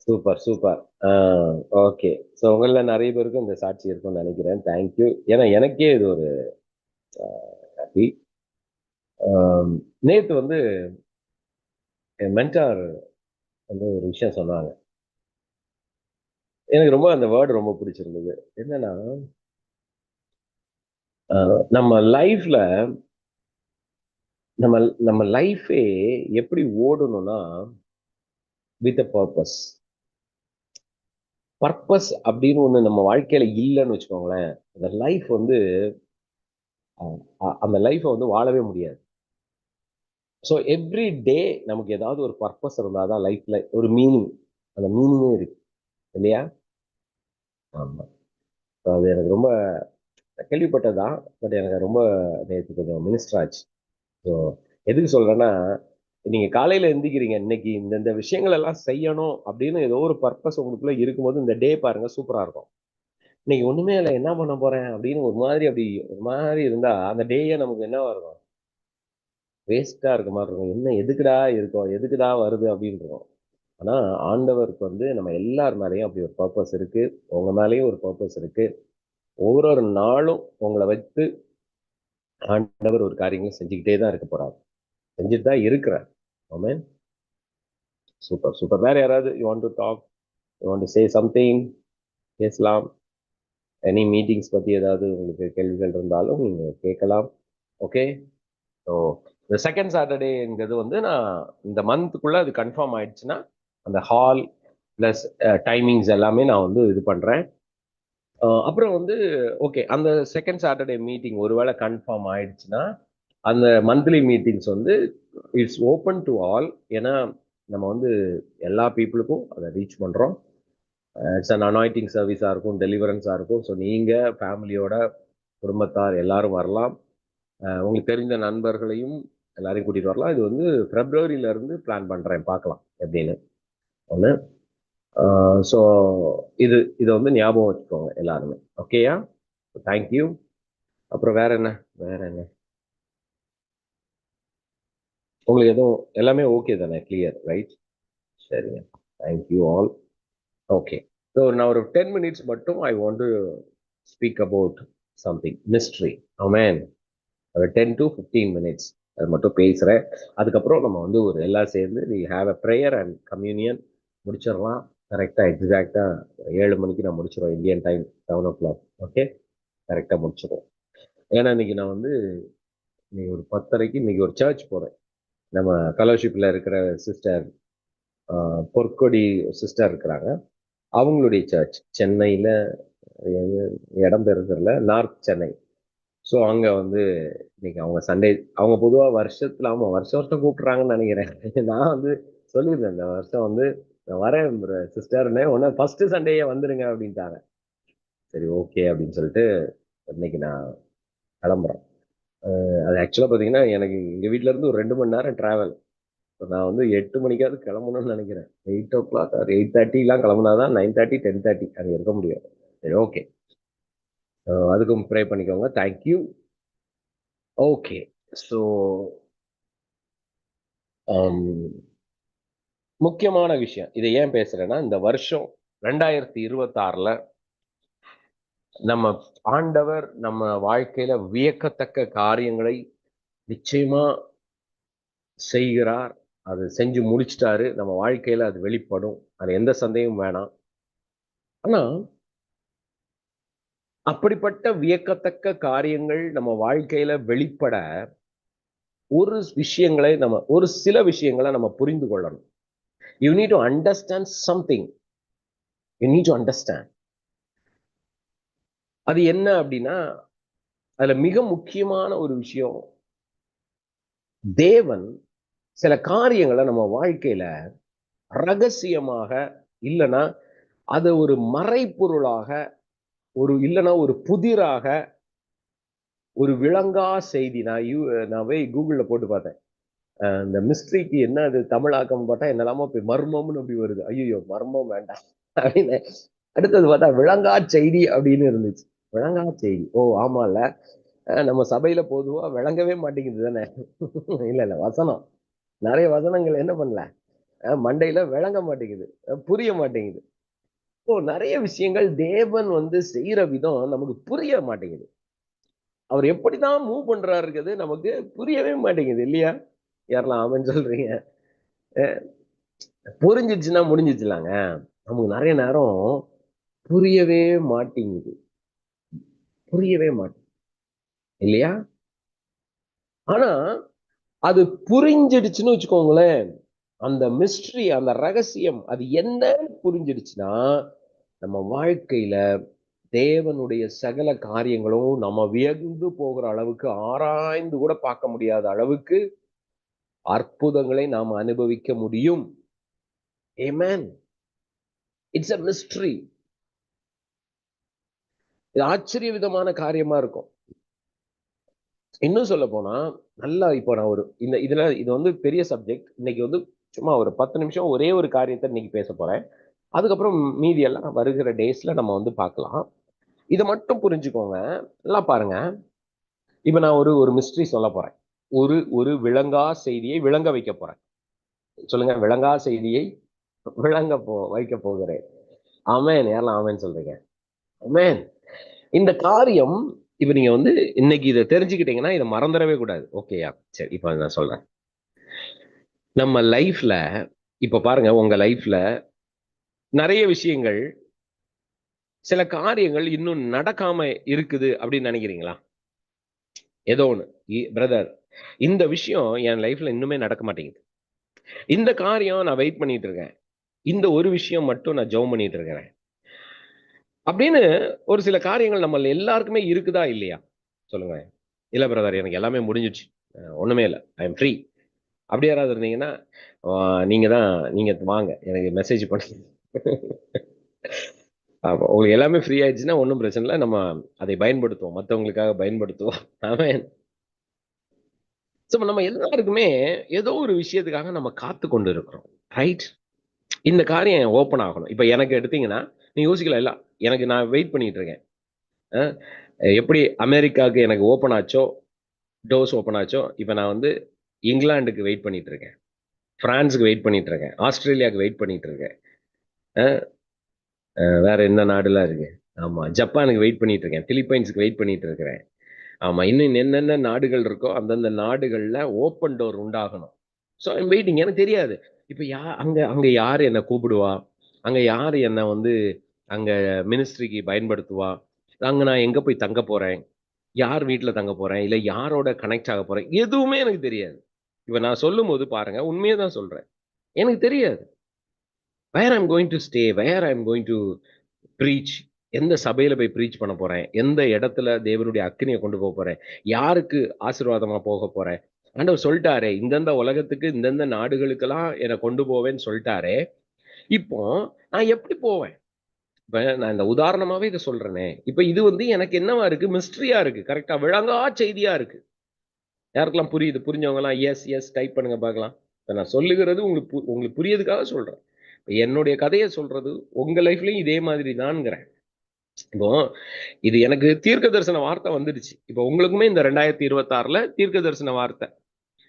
Super super. Okay. So உங்களில் நிறைய பேருக்கு இந்த சாட்சி இருக்கும்னு நினைக்கிறேன். தேங்க்யூ. ஏன்னா எனக்கே இது ஒரு ஹாப்பி. நேத்து வந்து என் மென்டார் வந்து ஒரு விஷயம் சொன்னாங்க. எனக்கு ரொம்ப அந்த வேர்டு ரொம்ப பிடிச்சிருந்தது. என்னன்னா, நம்ம லைஃப்ல நம்ம நம்ம லைஃபே எப்படி ஓடணும்னா வித் அ பர்பஸ். பர்பஸ் அப்படின்னு ஒண்ணு நம்ம வாழ்க்கையில இல்லைன்னு வச்சுக்கோங்களேன், அந்த லைஃப் வந்து அந்த லைஃப்பை வந்து வாழவே முடியாது. ஸோ எவ்ரி டே நமக்கு ஏதாவது ஒரு பர்பஸ் இருந்தால் தான் லைஃப்ல ஒரு மீனிங், அந்த மீனிங்கே இருக்கு இல்லையா? ஆமா. அது எனக்கு ரொம்ப கேள்விப்பட்டதுதான். பட் எனக்கு ரொம்ப நேற்று கொஞ்சம் மினிஸ்டர் ஆச்சு. ஸோ எதுக்கு சொல்றேன்னா, நீங்க காலையில எந்திக்கிறீங்க, இன்னைக்கு இந்த விஷயங்கள் எல்லாம் செய்யணும் அப்படின்னு ஏதோ ஒரு பர்பஸ் உங்களுக்குள்ள இருக்கும்போது இந்த டே பாருங்க சூப்பரா இருக்கும். இன்னைக்கு ஒண்ணுமே இல்லை, என்ன பண்ண போறேன் அப்படின்னு ஒரு மாதிரி இருந்தா அந்த டேயே நமக்கு என்னவா இருக்கும்? வேஸ்டா இருக்க மாதிரி இருக்கும். என்ன எதுக்குடா இருக்கோம், எதுக்குடா வருது அப்படின்னு இருக்கும். ஆனா ஆண்டவருக்கு வந்து நம்ம எல்லார் மேலயும் அப்படி ஒரு பர்பஸ் இருக்கு. உங்க மேலயும் ஒரு பர்பஸ் இருக்கு. ஒவ்வொரு ஒரு நாளும் உங்களை வைத்து ஆண்டவர் ஒரு காரியங்களை செஞ்சுக்கிட்டே தான் இருக்க போறாரு. செஞ்சுட்டு தான் இருக்கிறார். ஆமென். Super super. வேற யாராவது you want to talk, you want to say something, பேசலாம். எனி மீட்டிங்ஸ் பத்தி ஏதாவது உங்களுக்கு கேள்விகள் இருந்தாலும் நீங்க கேட்கலாம். ஓகே. ஸோ இந்த செகண்ட் சாட்டர்டேங்கிறது வந்து நான் இந்த மந்த்துக்குள்ள அது கன்ஃபார்ம் ஆயிடுச்சுன்னா அந்த ஹால் ப்ளஸ் டைமிங்ஸ் எல்லாமே நான் வந்து இது பண்றேன். அப்புறம் வந்து ஓகே, அந்த செகண்ட் சாட்டர்டே மீட்டிங் ஒருவேளை கன்ஃபார்ம் ஆயிடுச்சுன்னா அந்த மந்த்லி மீட்டிங்ஸ் வந்து இட்ஸ் ஓப்பன் டு ஆல். ஏன்னா நம்ம வந்து எல்லா பீப்புளுக்கும் அதை ரீச் பண்றோம். இட்ஸ் அன் அனாயிட்டிங் சர்வீஸாக இருக்கும், டெலிவரன்ஸாக இருக்கும். ஸோ நீங்கள் ஃபேமிலியோட குடும்பத்தார் எல்லாரும் வரலாம். உங்களுக்கு தெரிந்த நண்பர்களையும் எல்லாரையும் கூட்டிட்டு வரலாம். இது வந்து பிப்ரவரியில இருந்து பிளான் பண்றேன், பார்க்கலாம் எப்படின்னு ஒன்று. ஸோ இது இதை வந்து ஞாபகம் வச்சுக்கோங்க எல்லாருமே. ஓகேயா? தேங்க்யூ. அப்புறம் வேற என்ன? வேற என்ன? உங்களுக்கு எதுவும் எல்லாமே ஓகே தானே? Clear right? சரிங்க. Thank you all. ஓகே. ஸோ நான் ஒரு 10 மினிட்ஸ் மட்டும் I want to speak about something mystery. Amen. ஒரு 10 டு 15 மினிட்ஸ் அது மட்டும் பேசுகிறேன். அதுக்கப்புறம் நம்ம வந்து ஒரு எல்லாம் சேர்ந்து we have a prayer and communion முடிச்சிடலாம். கரெக்டாக எக்ஸாக்டாக 7 மணிக்கு நான் முடிச்சிடுவேன் இந்தியன் டைம் 7 o'clock. ஓகே, கரெக்டாக முடிச்சிடுவோம். ஏன்னா இன்னைக்கு நான் வந்து இன்னைக்கு ஒரு 10:30க்கு இன்னைக்கு ஒரு சர்ச் போகிறேன். நம்ம ஃபெலோஷிப்பில் இருக்கிற சிஸ்டர் பொற்கொடி சிஸ்டர் இருக்கிறாங்க. அவங்களுடைய சர்ச் சென்னையில், இடம் பேர் தெரியல, நார்த் சென்னை. ஸோ அங்கே வந்து இன்னைக்கு அவங்க சண்டே, அவங்க பொதுவாக வருஷத்துல ஆமாம் வருஷம் வருஷம் கூப்பிட்றாங்கன்னு நினைக்கிறேன். நான் வந்து சொல்லியிருந்தேன் இந்த வருஷம் வந்து நான் வரேன் சிஸ்டர்னே ஒன்று ஃபர்ஸ்ட் சண்டேயே வந்துருங்க அப்படின்ட்டாங்க. சரி ஓகே அப்படின்னு சொல்லிட்டு இன்னைக்கு நான் கிளம்புறேன். அது ஆக்சுவலாக பார்த்தீங்கன்னா எனக்கு எங்கள் வீட்ல இருந்து ஒரு 2 மணி நேரம் டிராவல். நான் வந்து 8 மணிக்காவது கிளம்பணும்னு நினைக்கிறேன். 8 o'clock ஆர் 8:30 கிளம்புனாதான் 9:30 10:30 அங்கே இருக்க முடியும். சரி ஓகே. அதுக்கும் ப்ரே பண்ணிக்கோங்க. தேங்க்யூ. ஓகே. ஸோ முக்கியமான விஷயம். இதை ஏன் பேசுறேன்னா, இந்த வருஷம் 2026ல நம்ம ஆண்டவர் நம்ம வாழ்க்கையில வியக்கத்தக்க காரியங்களை நிச்சயமா செய்கிறார். அது செஞ்சு முடிச்சுட்டாரு. நம்ம வாழ்க்கையில அது வெளிப்படும். அது எந்த சந்தேகமும் வேணாம். ஆனா, அப்படிப்பட்ட வியக்கத்தக்க காரியங்கள் நம்ம வாழ்க்கையில வெளிப்பட ஒரு சில விஷயங்களை நம்ம புரிந்து கொள்ளணும். You need to understand something. You need to understand. அது என்ன அப்படின்னா, அதுல மிக முக்கியமான ஒரு விஷயம், தேவன் சில காரியங்களை நம்ம வாழ்க்கையில ரகசியமாக, இல்லைன்னா அது ஒரு மறைப்பொருளாக, இல்லைன்னா ஒரு புதிராக, ஒரு விளங்கா செய்தி. நான் போய் கூகுள்ல போட்டு பார்த்தேன். இந்த மிஸ்ட்ரிக்கு என்ன அது தமிழாக்கம் பார்த்தா என்னெல்லாமோ போய் மர்மம்னு அப்படி வருது. ஐயோ மர்மம் வேண்டாம் அப்படின்னு. அடுத்தது பார்த்தா விளங்கா செய்தி அப்படின்னு இருந்துச்சு. விளங்கா செய்தி, ஓ ஆமால. நம்ம சபையில பொதுவா விளங்கவே மாட்டேங்குது தானே. இல்ல இல்ல, வசனம் நிறைய வசனங்கள் என்ன பண்ணல, மண்டையில விளங்க மாட்டேங்குது, புரிய மாட்டேங்குது. இப்போ நிறைய விஷயங்கள் தேவன் வந்து செய்யற விதம் நமக்கு புரிய மாட்டேங்குது. அவர் எப்படிதான் மூவ் பண்றாருங்கிறது நமக்கு புரியவே மாட்டேங்குது இல்லையா? யாரெல்லாம் ஆமென் சொல்றீங்க? அஹ் புரிஞ்சிச்சுன்னா முடிஞ்சிச்சுலாங்க. நமக்கு நிறைய நேரம் புரியவே மாட்டேங்குது, புரியவே மாட்டேங்குது இல்லையா? ஆனா அது புரிஞ்சிடுச்சுன்னு வச்சுக்கோங்களேன், அந்த மிஸ்ட்ரி, அந்த ரகசியம் அது என்னன்னு புரிஞ்சிடுச்சுன்னா, நம்ம வாழ்க்கையில தேவனுடைய சகல காரியங்களும் நம்ம வியந்து போகிற அளவுக்கு, ஆராய்ந்து கூட பார்க்க முடியாத அளவுக்கு அற்புதங்களை நாம் அனுபவிக்க முடியும். ஆமென். It's a mystery. இது ஆச்சரிய விதமான காரியமா இருக்கும். இன்னும் சொல்லப் போனா, நல்லா இப்போ நான் ஒரு இது வந்து பெரிய சப்ஜெக்ட். இன்னைக்கு வந்து சும்மா ஒரு 10 நிமிஷம் ஒரே ஒரு காரியத்த இன்னைக்கு பேசப் போறேன். அதுக்கப்புறம் மீதி எல்லாம் வருகிற டேஸ்ல நம்ம வந்து பார்க்கலாம். இத மட்டும் புரிஞ்சுக்கோங்க. நல்லா பாருங்க. இப்ப நான் ஒரு ஒரு மிஸ்ட்ரி சொல்லப் போறேன். ஒரு ஒரு விளங்கா செய்தியை விளங்க வைக்கப் போறேன். சொல்லுங்க, விளங்கா செய்தியை வைக்கப் போகிறேன். ஆமென். யாரெல்லாம் ஆமென் சொல்றீங்க? ஆமென். இந்த காரியம் இப்ப நீங்க வந்து இன்னைக்கு இத தெரிஞ்சுக்கிட்டீங்கன்னா, இத மறந்துடவே கூடாது. ஓகேயா? சரி, இப்ப நான் சொல்றேன். நம்ம லைஃப்ல இப்ப பாருங்க, உங்க லைஃப்ல நெறைய விஷயங்கள், சில காரியங்கள் இன்னும் நடக்காம இருக்குது அப்படின்னு நினைக்கிறீங்களா? ஏதோ ஒண்ணு. பிரதர், இந்த விஷயம் என் லைஃப்ல இன்னுமே நடக்க மாட்டேங்குது. இந்த காரியம் நான் வெயிட் பண்ணிட்டு இருக்கேன். இந்த ஒரு விஷயம் மட்டும் நான் ஜெபம் பண்ணிட்டு இருக்கிறேன். அப்படின்னு ஒரு சில காரியங்கள் நம்ம எல்லாருக்குமே இருக்குதா இல்லையா? சொல்லுங்க. இல்ல பிரதர், எனக்கு எல்லாமே முடிஞ்சிடுச்சு. ஒண்ணுமே இல்ல. ஐ அம் ஃப்ரீ. அப்படி யாராவது இருந்தீங்கன்னா, ஆ நீங்க தான், நீங்க வாங்க. எனக்கு மெசேஜ் பண்ணுங்க. ஆமா. உங்களுக்கு எல்லாமே ஃப்ரீ ஆயிடுச்சுன்னா ஒண்ணும் பிரச்சனை இல்ல. நம்ம அதை பயன்படுத்துவோம். மத்தவங்களுக்காக பயன்படுத்துவோம். ஆமென். சோ நம்ம எல்லாருக்குமே ஏதோ ஒரு விஷயத்துக்காக நம்ம காத்துக் கொண்டு இருக்கிறோம். ரைட்? இந்த காரியம் ஓப்பன் ஆகணும். இப்ப எனக்கு எடுத்தீங்கன்னா, நீங்க யோசிக்கலாம், இல்ல எனக்கு நான் வெயிட் பண்ணிட்டு இருக்கேன். அ எப்படி அமெரிக்காவுக்கு எனக்கு ஓப்பன் ஆச்சோ, டோர்ஸ் ஓப்பன் ஆச்சோ, இப்ப நான் வந்து இங்கிலாந்துக்கு வெயிட் பண்ணிட்டு இருக்கேன். பிரான்ஸ்க்கு வெயிட் பண்ணிட்டு இருக்கேன். ஆஸ்திரேலியாவுக்கு வெயிட் பண்ணிட்டு இருக்கேன். அ வேற எந்த நாடுலாம் இருக்கு? ஆமா. ஜப்பானுக்கு வெயிட் பண்ணிட்டு இருக்கேன். பிலிப்பைன்ஸ்க்கு வெயிட் பண்ணிட்டு இருக்கிறேன். ஆமா. இன்னும் என்னென்ன நாடுகள் இருக்கோ, அந்தந்த நாடுகள்ல ஓப்பன் டோர் உண்டாகணும். So I am waiting. எனக்கு தெரியாது. இப்ப அங்க அங்க யாரு என்ன கூப்பிடுவா? அங்க யாரு என்ன வந்து அங்க மினிஸ்ட்ரிக்கு பயன்படுத்துவா? அங்க நான் எங்க போய் தங்க போறேன்? யார் வீட்ல தங்க போறேன்? இல்ல யாரோட கனெக்ட் ஆக போறேன்? எதுவுமே எனக்கு தெரியாது. இப்ப நான் சொல்லும்போது பாருங்க, உண்மைய தான் சொல்றேன். எனக்கு தெரியாது. Where I am going to stay? Where I am going to preach? எந்த சபையில போய் பிரீச் பண்ண போறேன்? எந்த இடத்துல தேவனுடைய அக்கினிய கொண்டு போறேன்? யாருக்கு ஆசீர்வாதமா போகப் போறேன்? ஆண்டவர் சொல்ட்டாரே, இந்தந்த உலகத்துக்கு, இந்தந்த நாடுகளுக்கெல்லாம் என்ன கொண்டு போவேன்னு சொல்ட்டாரே. இப்போ நான் எப்படி போவேன்? இப்ப நான் இந்த உதாரணமாவே இத சொல்றேனே. இப்ப இது வந்து எனக்கு என்னவா இருக்கு? மிஸ்டரியா இருக்கு. கரெக்ட்டா? விளங்கா செய்தியா இருக்கு. யாருக்கெல்லாம் புரியுது? புரிஞ்சவங்கலாம் எஸ், எஸ் டைப் பண்ணுங்க பார்க்கலாம். இப்ப நான் சொல்லுகிறது உங்களுக்கு புரியதுக்காக சொல்றேன். இப்ப என்னுடைய கதைய சொல்றது, உங்க லைஃப்லயும் இதே மாதிரி தான்ங்கிறேன். இப்போ இது எனக்கு தீர்க்க தரிசன வார்த்தை வந்துடுச்சு. இப்போ உங்களுக்குமே இந்த 2026ல தீர்க்க தரிசன வார்த்தை.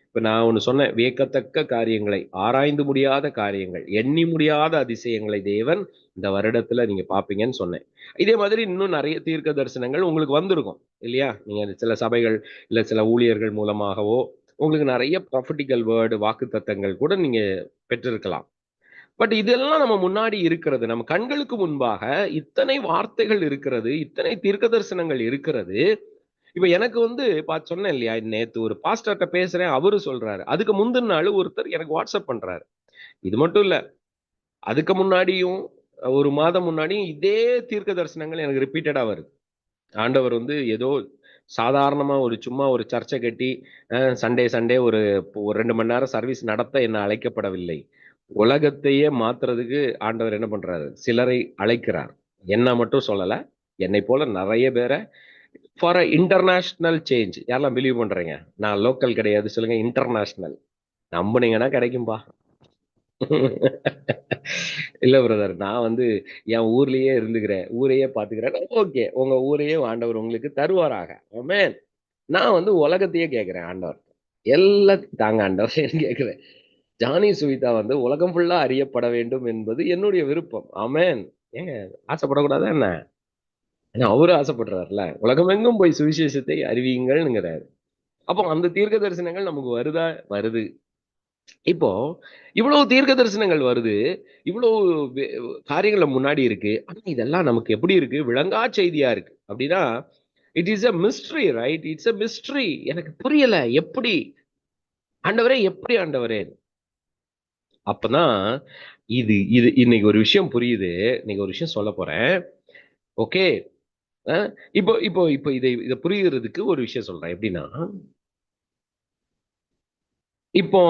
இப்ப நான் ஒண்ணு சொன்னேன். வியக்கத்தக்க காரியங்களை, ஆராய்ந்து முடியாத காரியங்கள், எண்ணி முடியாத அதிசயங்களை தேவன் இந்த வருடத்துல நீங்க பார்ப்பீங்கன்னு சொன்னேன். இதே மாதிரி இன்னும் நெறைய தீர்க்க தரிசனங்கள் உங்களுக்கு வந்திருக்கும். இல்லையா? நீங்க சில சபைகள், இல்ல சில ஊழியர்கள் மூலமாகவோ, உங்களுக்கு நெறைய ப்ராஃபட்டிக்கல் வேர்ட், வாக்குத்தத்தங்கள் கூட நீங்க பெற்றிருக்கலாம். பட் இதெல்லாம் நம்ம முன்னாடி இருக்கிறது. நம்ம கண்களுக்கு முன்பாக இத்தனை வார்த்தைகள் இருக்கிறது. இத்தனை தீர்க்க தரிசனங்கள் இருக்கிறது. இப்ப எனக்கு வந்து சொன்னேன் இல்லையா? நேத்து ஒரு பாஸ்டர்ட்ட பேசுறேன். அவரு சொல்றாரு. அதுக்கு முந்தின நாள் ஒருத்தர் எனக்கு வாட்ஸ்அப் பண்றாரு. இது மட்டும் இல்ல. அதுக்கு முன்னாடியும் 1 மாதம் முன்னாடியும் இதே தீர்க்க தரிசனங்கள் எனக்கு ரிப்பீட்டடா வருது. ஆண்டவர் வந்து ஏதோ சாதாரணமா சும்மா ஒரு சர்ச்ச கட்டி, சண்டே சண்டே ஒரு ஒரு 2 மணி நேரம் சர்வீஸ் நடத்த என்ன அழைக்கப்படவில்லை. உலகத்தையே மாத்துறதுக்கு ஆண்டவர் என்ன பண்றாரு? சிலரை அழைக்கிறார். என்ன மட்டும் சொல்லல. என்னைப் போல நெறைய பேர ஃபார் அ இன்டர்நேஷனல் சேஞ்ச். யாரெல்லாம் பிலீவ் பண்றீங்க? நான் லோக்கல் கிடையாது. சொல்லுங்க, இன்டர்நேஷனல். நம்புனீங்கன்னா கிடைக்கும்பா. இல்ல பிரதர். நான் வந்து என் ஊர்லயே இருந்துக்கிறேன். ஊரையே பார்த்துக்கிறேன். ஓகே. உங்க ஊரையே ஆண்டவர் உங்களுக்கு தருவாராக. ஆமென். நான் வந்து உலகத்தையே கேட்கிறேன் ஆண்டவர்ட்ட. எல்லாத்தையும் தாங்க ஆண்டவரேன்னு கேட்கிறேன். ஜானி சுவிதா வந்து உலகம் ஃபுல்லா அறியப்பட வேண்டும் என்பது என்னுடைய விருப்பம். ஆமென். ஏங்க ஆசைப்படக்கூடாதா என்ன? ஏன்னா அவரு ஆசைப்படுறாருல. உலகமெங்கும் போய் சுவிசேஷத்தை அறிவியுங்கள்ங்கிறாரு. அப்போ அந்த தீர்க்க தரிசனங்கள் நமக்கு வருதா? வருது. இப்போ இவ்வளவு தீர்க்க தரிசனங்கள் வருது. இவ்வளவு வே காரியங்கள் முன்னாடி இருக்கு. ஆனா இதெல்லாம் நமக்கு எப்படி இருக்கு? விளங்கா செய்தியா இருக்கு. அப்படின்னா, it is a mystery right? It's a mystery. எனக்கு புரியல. எப்படி? ஆண்டவரே எப்படி ஆண்டவரே? அப்பதான் இது இது இன்னைக்கு ஒரு விஷயம் புரியுது. இன்னைக்கு ஒரு விஷயம் சொல்லப் போறேன். ஓகே. அ இப்போ இப்போ இப்போ இத புரியிறதுக்கு ஒரு விஷயம் சொல்றேன். எப்படின்னா, இப்போ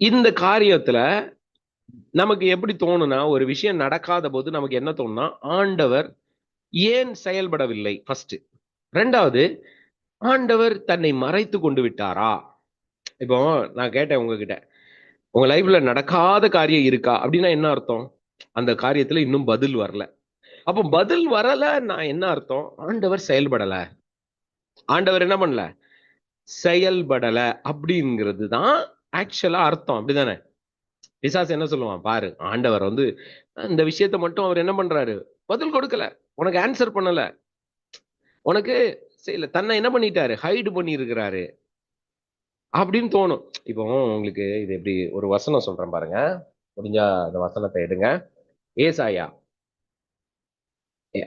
இந்த காரியத்துல நமக்கு எப்படி தோணும்னா, ஒரு விஷயம் நடக்காதபோது நமக்கு என்ன தோணும்னா, ஆண்டவர் ஏன் செயல்படவில்லை? ஃபர்ஸ்ட். 2வது ஆண்டவர் தன்னை மறைத்துக் கொண்டு விட்டாரா? இப்போ நான் கேட்டேன் உங்ககிட்ட. உங்க லைஃப்ல நடக்காத காரியம் இருக்கா? அப்படின்னா என்ன அர்த்தம்? அந்த காரியத்துல இன்னும் பதில் வரல. அப்போ பதில் வரலன்னா என்ன அர்த்தம்? ஆண்டவர் செயல்படல. ஆண்டவர் என்ன பண்ணல? செயல்படல அப்படிங்கிறது தான் ஆக்சுவலா அர்த்தம். அப்படிதானே? பிசாசு என்ன சொல்லுவான்? பாரு, ஆண்டவர் வந்து இந்த விஷயத்த மட்டும் அவர் என்ன பண்றாரு? பதில் கொடுக்கல. உனக்கு ஆன்சர் பண்ணல. உனக்கு செய்யல. தன்னை என்ன பண்ணிட்டாரு? ஹைட் பண்ணியிருக்கிறாரு. அப்படின்னு தோணும். இப்போ உங்களுக்கு இது எப்படி ஒரு வசனம் சொல்றேன் பாருங்க. முடிஞ்சா அந்த வசனத்த எடுங்க. ஏசாயா,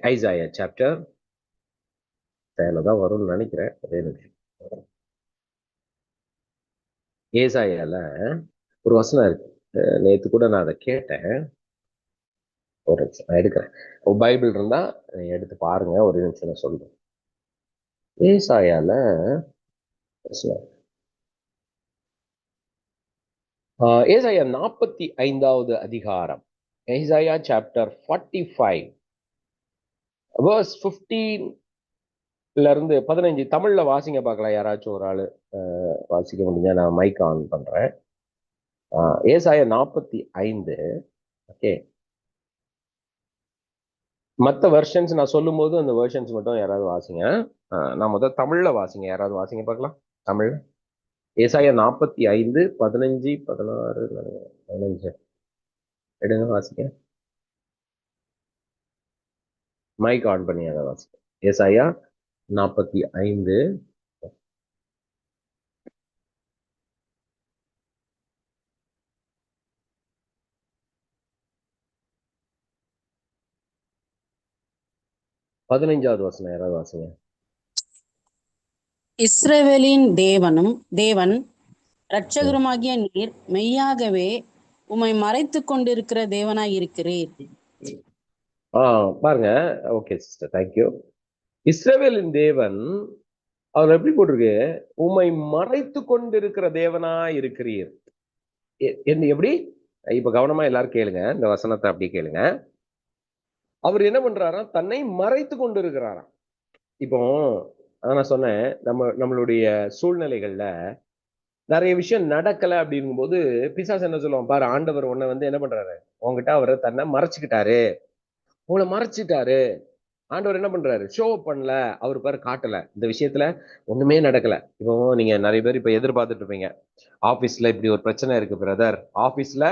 ஐசாயா சாப்டர் 7 தான் வரும்னு நெனைக்கிறேன். ஒரே நிமிஷம். ஏசாயால ஒரு வசனம் இருக்கு. நேத்து கூட நான் அத கேட்டேன். ஒரு நிமிஷம் நான் எடுக்கிறேன். பைபிள் இருந்தா எடுத்து பாருங்க. ஒரு நிமிஷம் நான் சொல்றேன். ஏசாயால ஏசாயா 45வது அதிகாரம். ஏசாயா சாப்டர் 45 வேர்ஸ் 15ல இருந்து 15 தமிழ்ல வாசிங்க பார்க்கலாம். யாராச்சும் ஒரு ஆளு வாசிக்க முடிஞ்சா நான் மைக் ஆன் பண்றேன். ஏசாயா 45. ஓகே. மத்த வெர்ஷன்ஸ் நான் சொல்லும்போது அந்த வெர்ஷன்ஸ் மட்டும் யாராவது வாசிங்க. நான் முதல் தமிழ்ல வாசிங்க. யாராவது வாசிங்க பார்க்கலாம். தமிழ்ல. ஏசாயா 45 15 16 15 எடுங்க வாசிங்க. மைக் ஆன் பண்ணி அதை வாசிங்க. ஏசாயா 45 15வது வசனம் யாராவது வாசிங்க. இஸ்ரவேலின் தேவன் இரட்சகருமாகிய நீர் மெய்யாகவே உம்மை மறைத்துக் கொண்டிருக்கிற தேவனாய் இருக்கிறீர். பாருங்க. Okay sister, thank you. இஸ்ரவேலின் தேவன் அவர் எப்படி போட்டிருக்கு? உம்மை மறைத்து கொண்டிருக்கிற தேவனா இருக்கிறீர். எப்படி? இப்ப கவனமா எல்லாரும் கேளுங்க. இந்த வசனத்தை அப்படி கேளுங்க. அவர் என்ன பண்றாராம்? தன்னை மறைத்து கொண்டு இருக்கிறாராம். இப்போ அதான் நான் சொன்னேன். நம்மளுடைய சூழ்நிலைகள்ல நிறைய விஷயம் நடக்கல அப்படிங்கும்போது பிசாசு என்ன சொல்லுவான்? பாரு, ஆண்டவர் உன்னை வந்து என்ன பண்றாரு? உன்கிட்ட அவர் தன்னை மறைச்சுக்கிட்டாரு. உங்களை மறைச்சிட்டாரு. ஆண்டவர் என்ன பண்றாரு? ஷோ பண்ணல. அவர் பாரு காட்டல. இந்த விஷயத்துல ஒண்ணுமே நடக்கல. இப்போ நீங்க நிறைய பேர் இப்ப எதிர்பார்த்துட்டு இருப்பீங்க. ஆபீஸ்ல இப்படி ஒரு பிரச்சனை இருக்கு பிரதர். ஆபீஸ்ல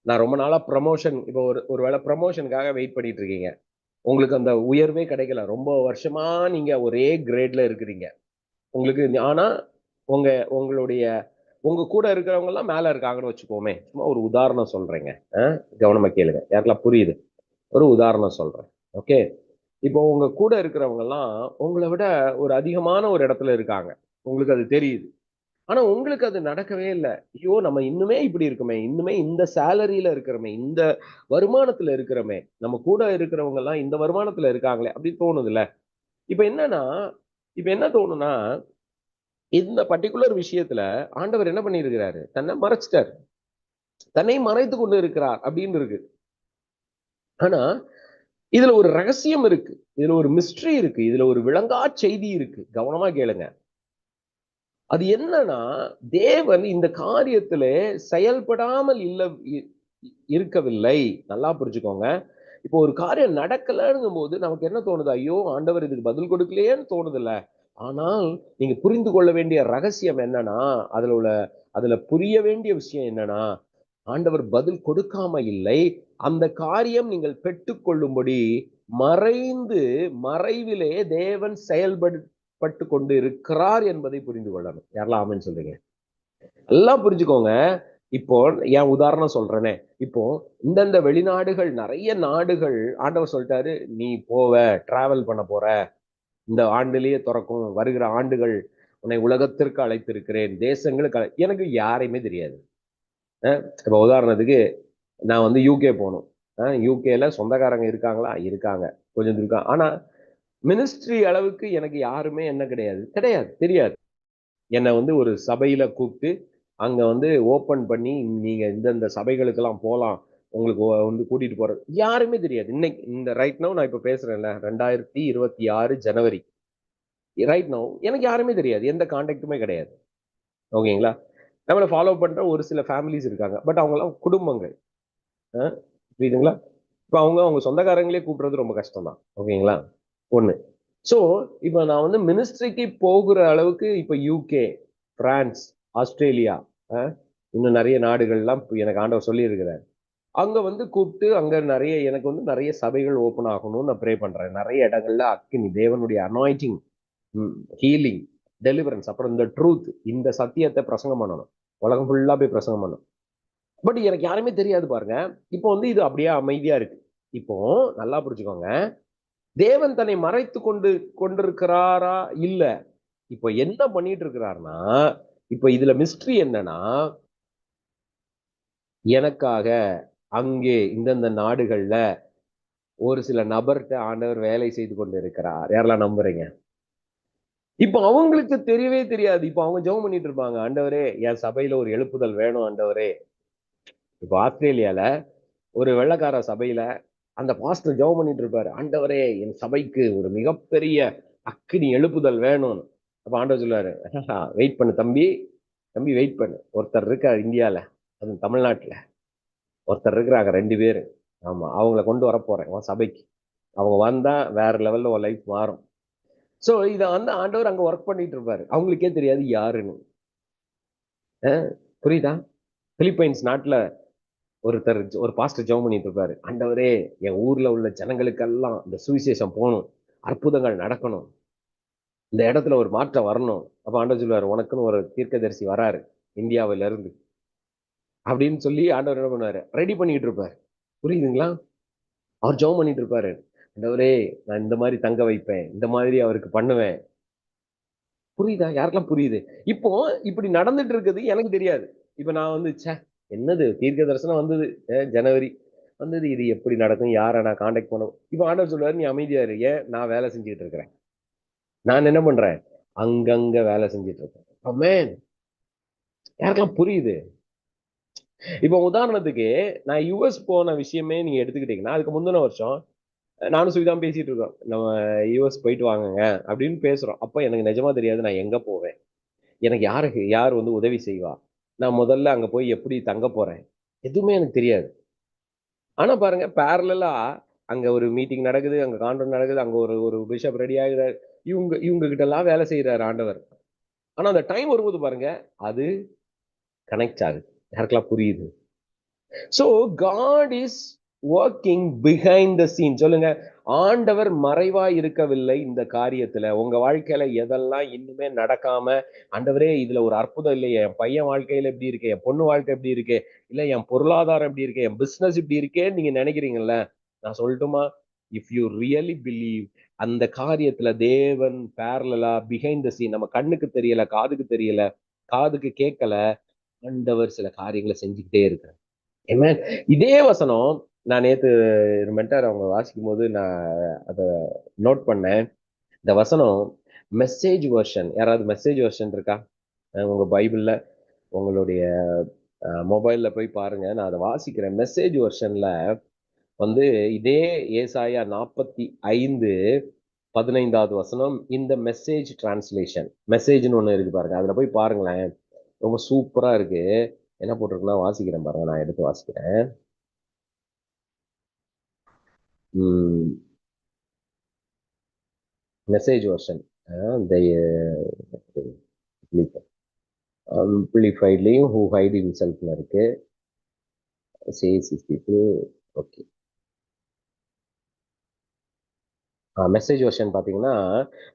நான் ரொம்ப நாளா ப்ரமோஷன், இப்போ ஒரு வேளை ப்ரமோஷனுக்காக வெயிட் பண்ணிட்டு இருக்கீங்க. உங்களுக்கு அந்த உயர்வே கிடைக்கல. ரொம்ப வருஷமா நீங்க ஒரே கிரேட்ல இருக்கிறீங்க. உங்களுக்கு ஆனா உங்க உங்களுடைய உங்க கூட இருக்கிறவங்க எல்லாம் மேல இருக்காங்கன்னு வச்சுக்கோமே. சும்மா ஒரு உதாரணம் சொல்றேங்க. கவனமா கேளுங்க. யாருக்கெல்லாம் புரியுது? ஒரு உதாரணம் சொல்றேன். ஓகே. இப்போ உங்க கூட இருக்கிறவங்க எல்லாம் உங்களை விட ஒரு அதிகமான ஒரு இடத்துல இருக்காங்க. உங்களுக்கு அது தெரியுது. ஆனா உங்களுக்கு அது நடக்கவே இல்ல. ஐயோ! நம்ம இன்னுமே இப்படி இருக்குமே! இன்னுமே இந்த சேலரில இருக்கிறோமே! இந்த வருமானத்துல இருக்கிறோமே! நம்ம கூட இருக்கிறவங்க எல்லாம் இந்த வருமானத்துல இருக்காங்களே! அப்படின்னு தோணுதுல்ல. இப்ப என்னன்னா, இப்ப என்ன தோணும்னா, இந்த பர்ட்டிகுலர் விஷயத்துல ஆண்டவர் என்ன பண்ணியிருக்கிறாரு? தன்னை மறைச்சுட்டாரு. தன்னை மறைத்துக் கொண்டு இருக்கிறார் அப்படின்னு இருக்கு. ஆனா, இதுல ஒரு ரகசியம் இருக்கு. இதுல ஒரு மிஸ்ட்ரி இருக்கு. இதுல ஒரு விளங்கா செய்தி இருக்கு. கவனமா கேளுங்க. அது என்னன்னா, தேவன் இந்த காரியத்திலே செயல்படாமல் இல்ல இ இருக்கவில்லை. நல்லா புரிஞ்சுக்கோங்க. இப்போ ஒரு காரியம் நடக்கலங்கும்போது நமக்கு என்ன தோணுது? ஐயோ! ஆண்டவர் இதுக்கு பதில் கொடுக்கலையேன்னு தோணுதுல்ல. ஆனால் நீங்க புரிந்து கொள்ள வேண்டிய ரகசியம் என்னன்னா, அதுல உள்ள அதுல புரிய வேண்டிய விஷயம் என்னன்னா, ஆண்டவர் பதில் கொடுக்காம இல்லை, அந்த காரியம் நீங்கள் பெற்றுக்கொள்ளும்படி மறைந்து மறைவிலே தேவன் செயல்பட்டு கொண்டு இருக்கிறார் என்பதை புரிந்து கொள்ளணும். யாரெல்லாம் ஆமென்னு சொல்றீங்க? எல்லாம் புரிஞ்சுக்கோங்க. இப்போ என் உதாரணம் சொல்றேனே, இப்போ இந்தந்த வெளிநாடுகள், நிறைய நாடுகள் ஆண்டவர் சொல்லிட்டாரு, நீ போவ, டிராவல் பண்ண போற, இந்த ஆண்டிலேயே துறக்கும், வருகிற ஆண்டுகள் உன்னை உலகத்திற்கு அழைத்திருக்கிறேன், தேசங்களுக்கு எனக்கு யாரையுமே தெரியாது. இப்போ உதாரணத்துக்கு நான் வந்து யூகே போகணும். யூகேல சொந்தக்காரங்க இருக்காங்களா? இருக்காங்க. கொஞ்சம் இருக்காங்க. ஆனா மினிஸ்ட்ரி அளவுக்கு எனக்கு யாருமே என்ன கிடையாது. கிடையாது. தெரியாது. என்னை வந்து ஒரு சபையில கூப்பிட்டு அங்க வந்து ஓப்பன் பண்ணி, நீங்க இந்தந்த சபைகளுக்கெல்லாம் போலாம். உங்களுக்கு வந்து கூட்டிட்டு போறது யாருமே தெரியாது. இன்னைக்கு இந்த ரைட் நவ் நான் இப்ப பேசுறேன்ல, 2026 ஜனவரி. ரைட் நவ் எனக்கு யாருமே தெரியாது. எந்த கான்டாக்ட்டுமே கிடையாது. ஓகேங்களா? நம்மள ஃபாலோ பண்ற ஒரு சில ஃபேமிலிஸ் இருக்காங்க. பட் அவங்கலாம் குடும்பங்கள். அ புரியுதுங்களா? இப்ப அவங்க சொந்தக்காரங்களே கூப்பிடுறது ரொம்ப கஷ்டம் தான். ஓகேங்களா? 1. ஸோ, இப்ப நான் வந்து மினிஸ்ட்ரிக்கு போகுற அளவுக்கு இப்ப யுகே, பிரான்ஸ், ஆஸ்திரேலியா, அ இன்னும் நெறைய நாடுகள்லாம் எனக்கு ஆண்டவர் சொல்லியிருக்கிறார். அங்க வந்து கூப்பிட்டு அங்க நெறைய எனக்கு வந்து நெறைய சபைகள் ஓப்பன் ஆகணும்னு நான் ப்ரே பண்றேன். நெறைய இடங்கள்ல அக்கினி, தேவனுடைய அனாயிண்டிங், ஹீலிங், டெலிவரன்ஸ், அப்புறம் இந்த ட்ரூத், இந்த சத்தியத்த பிரசங்கம் பண்ணணும். உலகம் ஃபுல்லா போய் பிரசங்கம் பண்ணணும். பட் எனக்கு யாருமே தெரியாது பாருங்க. இப்போ வந்து இது அப்படியே அமைதியா இருக்கு. இப்போ நல்லா புரிஞ்சுக்கோங்க. தேவன் தன்னை மறைத்து கொண்டிருக்கிறாரா? இல்ல. இப்ப என்ன பண்ணிட்டு இருக்கிறார்னா, இப்ப இதுல மிஸ்ட்ரி என்னன்னா, எனக்காக அங்கே இந்தந்த நாடுகள்ல ஒரு சில நபர்ட்ட ஆண்டவர் வேலை செய்து கொண்டிருக்கிறார். யாரெல்லாம் நம்புறீங்க? இப்ப அவங்களுக்கு தெரியவே தெரியாது. இப்ப அவங்க ஜெபம் பண்ணிட்டு இருப்பாங்க. ஆண்டவரே, என் சபையில ஒரு எழுப்புதல் வேணும் ஆண்டவரே. இப்ப ஆஸ்திரேலியால ஒரு வெள்ளைக்கார சபையில அந்த பாஸ்டர் ஜெபம் பண்ணிட்டு இருப்பாரு. ஆண்டவரே, என் சபைக்கு ஒரு மிகப்பெரிய அக்கினி எழுப்புதல் வேணும்னு. அப்ப ஆண்டவர் சொல்லுவாரு, வெயிட் பண்ணு தம்பி, தம்பி வெயிட் பண்ணு. ஒருத்தர் இருக்கார் இந்தியால, அதுவும் தமிழ்நாட்டுல. ஒருத்தர் இருக்கிறாங்க 2 பேரு. ஆமா. அவங்கள கொண்டு வரப்போறேன் உன் சபைக்கு. அவங்க வந்தா வேற லெவல்ல உன் லைஃப் மாறும். சோ இத வந்து ஆண்டவர் அங்க ஒர்க் பண்ணிட்டு இருப்பாரு. அவங்களுக்கே தெரியாது யாருன்னு. அ புரியுதா? பிலிப்பைன்ஸ் நாட்டுல ஒருத்தர் ஒரு பாஸ்டர் ஜெபம் பண்ணிட்டு இருப்பாரு. ஆண்டவரே, என் ஊர்ல உள்ள ஜனங்களுக்கெல்லாம் இந்த சுவிசேஷம் போணும். அற்புதங்கள் நடக்கணும். இந்த இடத்துல ஒரு மாற்றம் வரணும். அப்ப ஆண்டவர் சொல்லுவாரு, உனக்குன்னு ஒரு தீர்க்கதரிசி வராரு. இந்தியாவில இருந்து. அப்படின்னு சொல்லி ஆண்டவர் என்ன பண்ணுவாரு? ரெடி பண்ணிட்டு இருப்பாரு. புரியுதுங்களா? அவர் ஜெபம் பண்ணிட்டு இருப்பாரு. ஆண்டவரே, நான் இந்த மாதிரி தங்க வைப்பேன். இந்த மாதிரி அவருக்கு பண்ணுவேன். புரியுதா? யாருக்கெல்லாம் புரியுது? இப்போ இப்படி நடந்துட்டு இருக்குது எனக்கு தெரியாது. இப்ப நான் வந்து, என்னது தீர்க்க தரிசனம் வந்தது. ஜனவரி வந்தது. இது எப்படி நடக்கும்? யார நான் கான்டாக்ட் பண்ணணும்? இப்ப ஆண்டவர் சொல்லுவாரு, நீ அமைதியா இரு. ஏன்? நான் வேலை செஞ்சுட்டு இருக்கிறேன். நான் என்ன பண்றேன்? அங்கங்க வேலை செஞ்சுட்டு இருக்கேன். ஆமென். யாருக்கெல்லாம் புரியுது? இப்போ உதாரணத்துக்கு நான் யுஎஸ் போன விஷயமே நீங்க எடுத்துக்கிட்டீங்கன்னா, அதுக்கு முந்தின வருஷம் நானும் சுவிதாவும் பேசிட்டு இருக்கோம். நம்ம யுஎஸ் போயிட்டு வாங்கங்க அப்படின்னு பேசுறோம். அப்ப எனக்கு நிஜமா தெரியாது நான் எங்க போவேன். எனக்கு யார் வந்து உதவி செய்வா? நான் முதல்ல அங்க போய் எப்படி தங்க போறேன்? எதுவுமே எனக்கு தெரியாது. ஆனா பாருங்க பேரலலா அங்க ஒரு மீட்டிங் நடக்குது, அங்க கான்ஃபரன்ஸ் நடக்குது, அங்க ஒரு ஒரு பிஷப் ரெடி ஆகுறாரு. இவங்க இவங்க கிட்ட எல்லாம் வேலை செய்றாரு ஆண்டவர். ஆனா அந்த டைம் வரும்போது பாருங்க, அது கனெக்ட் ஆகுது. யாருக்கெல்லாம் புரியுது? So God is working behind the scene. சொல்லுங்க, ஆண்டவர் மறைவா இருக்கவில்லை இந்த காரியத்துல. உங்க வாழ்க்கையில எதெல்லாம் இன்னுமே நடக்காம, ஆண்டவரே இதுல ஒரு அற்புதம் இல்லையே, என் பையன் வாழ்க்கையில இப்படி இருக்கு, என் பொண்ணு வாழ்க்கை இப்படி இருக்கு, இல்ல என் பொருளாதாரம் இப்படி இருக்கு, என் பிசினஸ் இப்படி இருக்கேன்னு நீங்க நினைக்கிறீங்கல்ல, நான் சொல்லட்டுமா? இஃப் யூ ரியலி பிலீவ், அந்த காரியத்துல தேவன் பேரலலா பிஹைண்ட் த சீன், நம்ம கண்ணுக்கு தெரியல, காதுக்கு தெரியல, காதுக்கு கேட்கல, ஆண்டவர் சில காரியங்களை செஞ்சுக்கிட்டே இருக்கிறார். ஆமென். இதே வசனம் நான் நேத்து மென்டார் அவங்க வாசிக்கும்போது நான் அத நோட் பண்ணேன். இந்த வசனம் மெசேஜ் வெர்ஷன், யாராவது மெசேஜ் வெர்ஷன் இருக்கா? உங்க பைபிள்ல உங்களுடைய மொபைல்ல போய் பாருங்க. நான் அத வாசிக்கிறேன். மெசேஜ் வெர்ஷன்ல வந்து இதே ஏசாயா 45 15வது வசனம் இந்த மெசேஜ் டிரான்ஸ்லேஷன். மெசேஜ்ன்னு ஒண்ணு இருக்கு பாருங்க. அதுல போய் பாருங்களேன். ரொம்ப சூப்பரா இருக்கு. என்ன போட்டிருக்குன்னா வாசிக்கிறேன் பாருங்க. நான் எடுத்து வாசிக்கிறேன். ம். Message version. இந்த அம்பிளிஃபைட்லையும் ஹூ ஹைட் ஹிம்செல்ஃப்னு இருக்கு. Says is people. Okay. Message version பார்த்தீங்கன்னா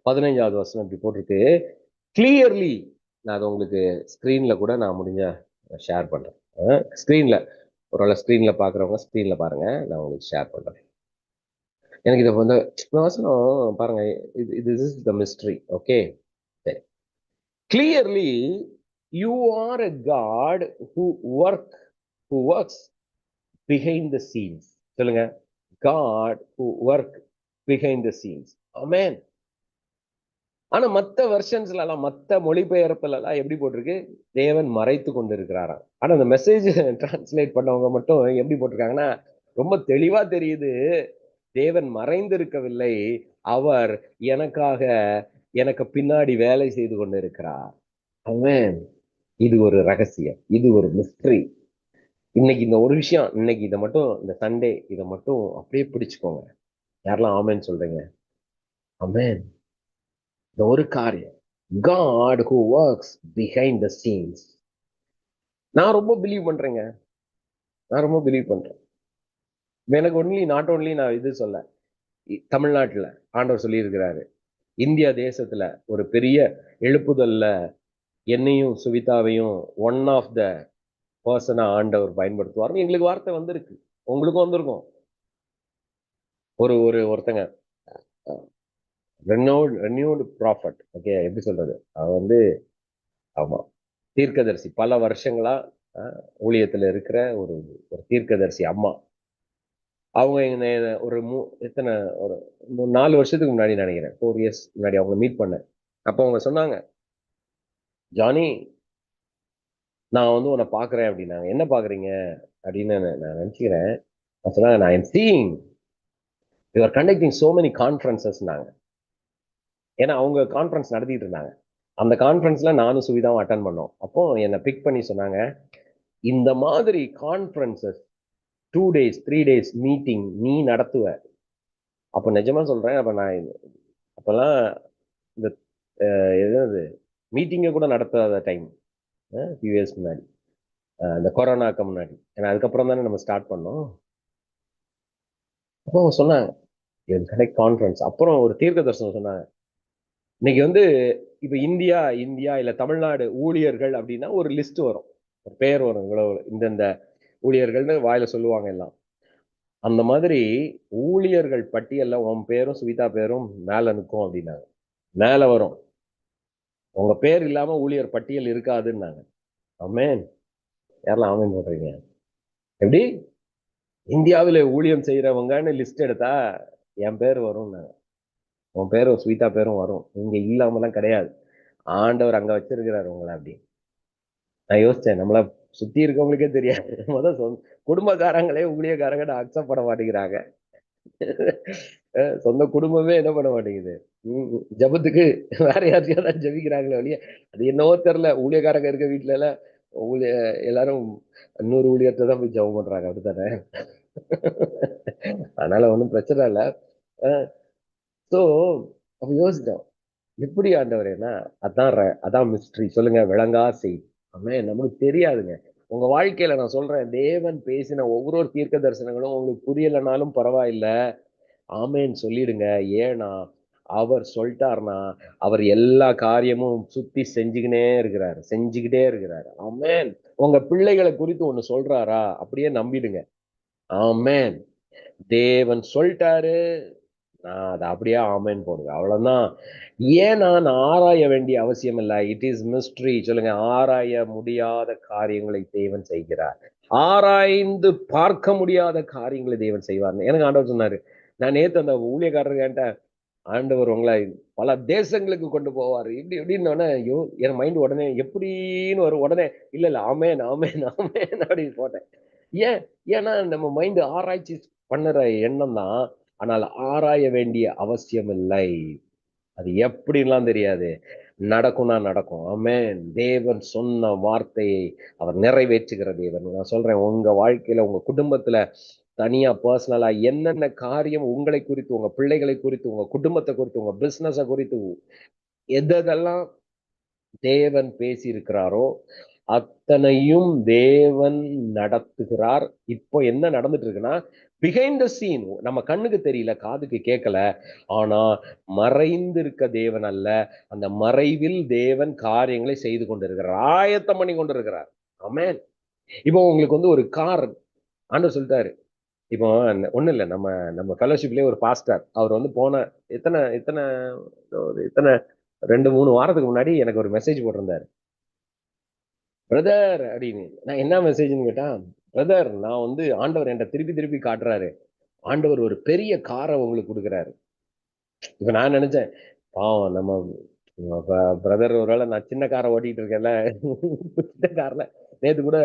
15வது வசனம் இப்படி போட்டிருக்கு. கிளியர்லி, நான் அதை உங்களுக்கு ஸ்க்ரீனில் கூட நான் முடிஞ்ச ஷேர் பண்ணுறேன். ஸ்க்ரீனில் ஒருவேளை ஸ்க்ரீனில் பார்க்குறவங்க ஸ்க்ரீனில் பாருங்கள், நான் உங்களுக்கு ஷேர் பண்ணுறேன். எனக்கு இதை வந்து இந்த வசனம் பாருங்க, இது இஸ் த மிஸ்ட்ரி. ஓகே, சரி. Clearly you are a God who works behind the scenes. சொல்லுங்க, God who work behind the scenes. Amen. ஆனா மத்த வெர்ஷன்ஸ்ல எல்லாம், மத்த மொழிபெயர்ப்புல எல்லாம் எப்படி போட்டிருக்கு? தேவன் மறைத்து கொண்டு இருக்கிறாராம். ஆனா அந்த மெசேஜ் டிரான்ஸ்லேட் பண்ணவங்க மட்டும் எப்படி போட்டிருக்காங்கன்னா, ரொம்ப தெளிவா தெரியுது, தேவன் மறைந்திருக்கவில்லை, அவர் எனக்காக, எனக்கு பின்னாடி வேலை செய்து கொண்டு இருக்கிறார். ஆமென். இது ஒரு ரகசியம், இது ஒரு மிஸ்ட்ரி. இன்னைக்கு இந்த ஒரு விஷயம், இன்னைக்கு இதை மட்டும், இந்த சண்டே இதை மட்டும் அப்படியே பிடிச்சுக்கோங்க. யாரெல்லாம் ஆமென் சொல்றீங்க? ஆமென். இந்த ஒரு காரியம், God who works behind the scenes. நான் ரொம்ப பிலீவ் பண்றேங்க. நான் ரொம்ப பிலீவ் பண்றேன். எனக்கு நாட் ஒன்லி நான் இது சொல்ல, தமிழ்நாட்டுல ஆண்டவர் சொல்லி இருக்கிறாரு, இந்தியா தேசத்துல ஒரு பெரிய எழுப்புதல்ல என்னையும் சுவிதாவையும் ஒன் ஆஃப் த பர்சனா ஆண்டவர் பயன்படுத்துவார். எங்களுக்கு வார்த்தை வந்திருக்கு, உங்களுக்கும் வந்திருக்கும். ஒருத்தங்க ரெனியூடு ப்ராஃபட், ஓகே, எப்படி சொல்றது, அவன் வந்து, ஆமா, தீர்க்கதரிசி, பல வருஷங்களா ஊழியத்துல இருக்கிற ஒரு ஒரு தீர்க்கதரிசி அம்மா. அவங்க ஒரு எத்தனை, ஒரு 4 வருஷத்துக்கு முன்னாடி நினைக்கிறேன், 4 இயர்ஸ் முன்னாடி அவங்க மீட் பண்ணேன். அப்போ அவங்க சொன்னாங்க, ஜானி, நான் வந்து உன்னை பாக்குறேன் அப்படின்னாங்க. என்ன பாக்குறீங்க அப்படின்னு நான் நினைச்சுக்கிறேன். நான் சொன்னாங்க, நான் am seeing you are conducting so many கான்ஃபரன்சஸ்னாங்க. ஏன்னா அவங்க கான்ஃபரன்ஸ் நடத்திட்டு இருந்தாங்க. அந்த கான்ஃபரன்ஸ்ல நானும் சுவிதாவும் அட்டன் பண்ணோம். அப்போ என்னை பிக் பண்ணி சொன்னாங்க, இந்த மாதிரி கான்ஃபரன்சஸ் 2 days 3 days மீட்டிங் நீ நடத்துவ. அப்போ நிஜமா சொல்றேன், அப்ப நான் அப்பெல்லாம் இந்த எதாவது மீட்டிங்கை கூட நடத்தாத டைம், ஃபியூ இயர்ஸ் முன்னாடி, இந்த கொரோனாக்கு முன்னாடி. ஏன்னா அதுக்கப்புறம் தானே நம்ம ஸ்டார்ட் பண்ணோம். அப்போ அவங்க சொன்னாங்க, கனெக்ட் கான்ஃபரன்ஸ். அப்புறம் ஒரு தீர்க்க தரிசனம் சொன்னாங்க, இன்னைக்கு வந்து இப்ப இந்தியா இல்ல தமிழ்நாடு ஊழியர்கள் அப்படின்னா ஒரு லிஸ்ட் வரும், ஒரு பெயர் வரும், இவ்வளவு இந்தந்த ஊழியர்கள்னு வாயில சொல்லுவாங்க எல்லாம். அந்த மாதிரி ஊழியர்கள் பட்டியல்ல உன் பேரும் சுவிதா பேரும் மேல நிற்கும் அப்படின்னாங்க. மேல வரும், உங்க பேர் இல்லாம ஊழியர் பட்டியல் இருக்காதுன்னாங்க. ஆமென். யாரெல்லாம் ஆமென் போடுறீங்க? எப்படி இந்தியாவில் ஊழியம் செய்யறவங்கன்னு லிஸ்ட் எடுத்தா என் பேர் வரும், உன் பேரும் சுவிதா பேரும் வரும், இங்க இல்லாமலாம் கிடையாது, ஆண்டவர் அங்க வச்சிருக்கிறாரு உங்களை அப்படி. நான் யோசிச்சேன், நம்மள சுத்தி இருக்கவங்களுக்கே தெரியாது, முதல் குடும்பக்காரங்களே ஊழியக்காரங்க அக்செப்ட் பண்ண மாட்டேங்கிறாங்க. சொந்த குடும்பமே என்ன பண்ண மாட்டேங்குது, ஜபத்துக்கு வேற யாரையா தான் ஜபிக்கிறாங்களே ஒழிய, அது என்னவோ தெரியல, ஊழியக்காரங்க இருக்க வீட்டுல எல்லாம் ஊழிய எல்லாரும் 100 ஊழியத்தை தான் போய் ஜபம் பண்றாங்க, அப்படித்தானே? அதனால ஒன்றும் பிரச்சனை இல்லை. ஸோ அப்ப யோசிச்சோம், எப்படி ஆண்டவரேனா, அதான் மிஸ்ட்ரி. சொல்லுங்க, விளங்கா செய்தி. ஆமே, நமக்கு தெரியாதுங்க. உங்க வாழ்க்கையில நான் சொல்றேன், தேவன் பேசின ஒவ்வொரு தீர்க்க தரிசனங்களும் உங்களுக்கு புரியலைனாலும் பரவாயில்ல, ஆமேன்னு சொல்லிடுங்க. ஏன்னா அவர் சொல்லிட்டார்னா அவர் எல்லா காரியமும் சுத்தி செஞ்சுக்கிட்டே இருக்கிறாரு. ஆமேன். உங்க பிள்ளைகளை குறித்து ஒண்ணு சொல்றாரா, அப்படியே நம்பிடுங்க. ஆமேன். தேவன் சொல்லிட்டாரு, நான் அதை அப்படியே ஆமேன் போடுவேன், அவ்வளவுதான். ஏன்னா நான் ஆராய வேண்டிய அவசியம் இல்லை. It is mystery. சொல்லுங்க, ஆராய முடியாத காரியங்களை தேவன் செய்கிறார். ஆராய்ந்து பார்க்க முடியாத காரியங்களை தேவன் செய்வார். எனக்கு ஆண்டவர் சொன்னாரு, நான் நேத்து அந்த ஊழியக்காரர் என்கிட்ட, ஆண்டவர் உங்களை பல தேசங்களுக்கு கொண்டு போவார் இப்படி இப்படின்னு, ஐயோ, என் மைண்ட் உடனே எப்படின்னு வரும். உடனே இல்ல இல்ல, ஆமேன் ஆமேன் ஆமேன் அப்படின்னு போட்டேன். ஏன்? ஏன்னா நம்ம மைண்ட் ஆராய்ச்சி பண்ணுற எண்ணம் தான். ஆனால் ஆராய வேண்டிய அவசியம் இல்லை. அது எப்படின்லாம் தெரியாது, நடக்கும்னா நடக்கும். ஆமென். தேவன் சொன்ன வார்த்தையை அவர் நிறைவேற்றுகிற தேவன். நான் சொல்றேன், உங்க வாழ்க்கையில, உங்க குடும்பத்துல, தனியா பர்சனலா என்னென்ன காரியம் உங்களை குறித்து, உங்க பிள்ளைகளை குறித்து, உங்க குடும்பத்தை குறித்து, உங்க பிசினஸை குறித்து, எதெல்லாம் தேவன் பேசி இருக்கிறாரோ அத்தனையும் தேவன் நடத்துகிறார். இப்போ என்ன நடந்துட்டு இருக்குன்னா, பிஹைண்ட் த சீன் நம்ம கண்ணுக்கு தெரியல, காதுக்கு கேட்கல. ஆனா மறைந்து இருக்க தேவன் அல்ல, அந்த மறைவில் தேவன் காரியங்களை செய்து கொண்டிருக்கிறார், ஆயத்தம் பண்ணி கொண்டிருக்கிறார். ஆமென். இப்போ உங்களுக்கு வந்து ஒரு கார் ஆண்டவர் சொல்லிட்டாரு. இப்போ ஒண்ணும் இல்ல, நம்ம நம்ம ஃபெலோஷிப்லயே ஒரு பாஸ்டர் அவர் வந்து போன எத்தனை எத்தனை ஒரு எத்தனை 2 3 வாரத்துக்கு முன்னாடி எனக்கு ஒரு மெசேஜ் போட்டிருந்தாரு. பிரதர் அப்படின்னு. நான் என்ன மெசேஜ்னு கேட்டா, பிரதர் நான் வந்து ஆண்டவர் என்கிட்ட திருப்பி திருப்பி காட்டுறாரு, ஆண்டவர் ஒரு பெரிய காரை உங்களுக்கு கொடுக்குறாரு. இப்ப நான் நினைச்சேன், பாவம் நம்ம பிரதர் ஒருவேளை நான் சின்ன காரை ஓட்டிட்டு இருக்கேன்ல, சின்ன கார்ல நேத்து கூட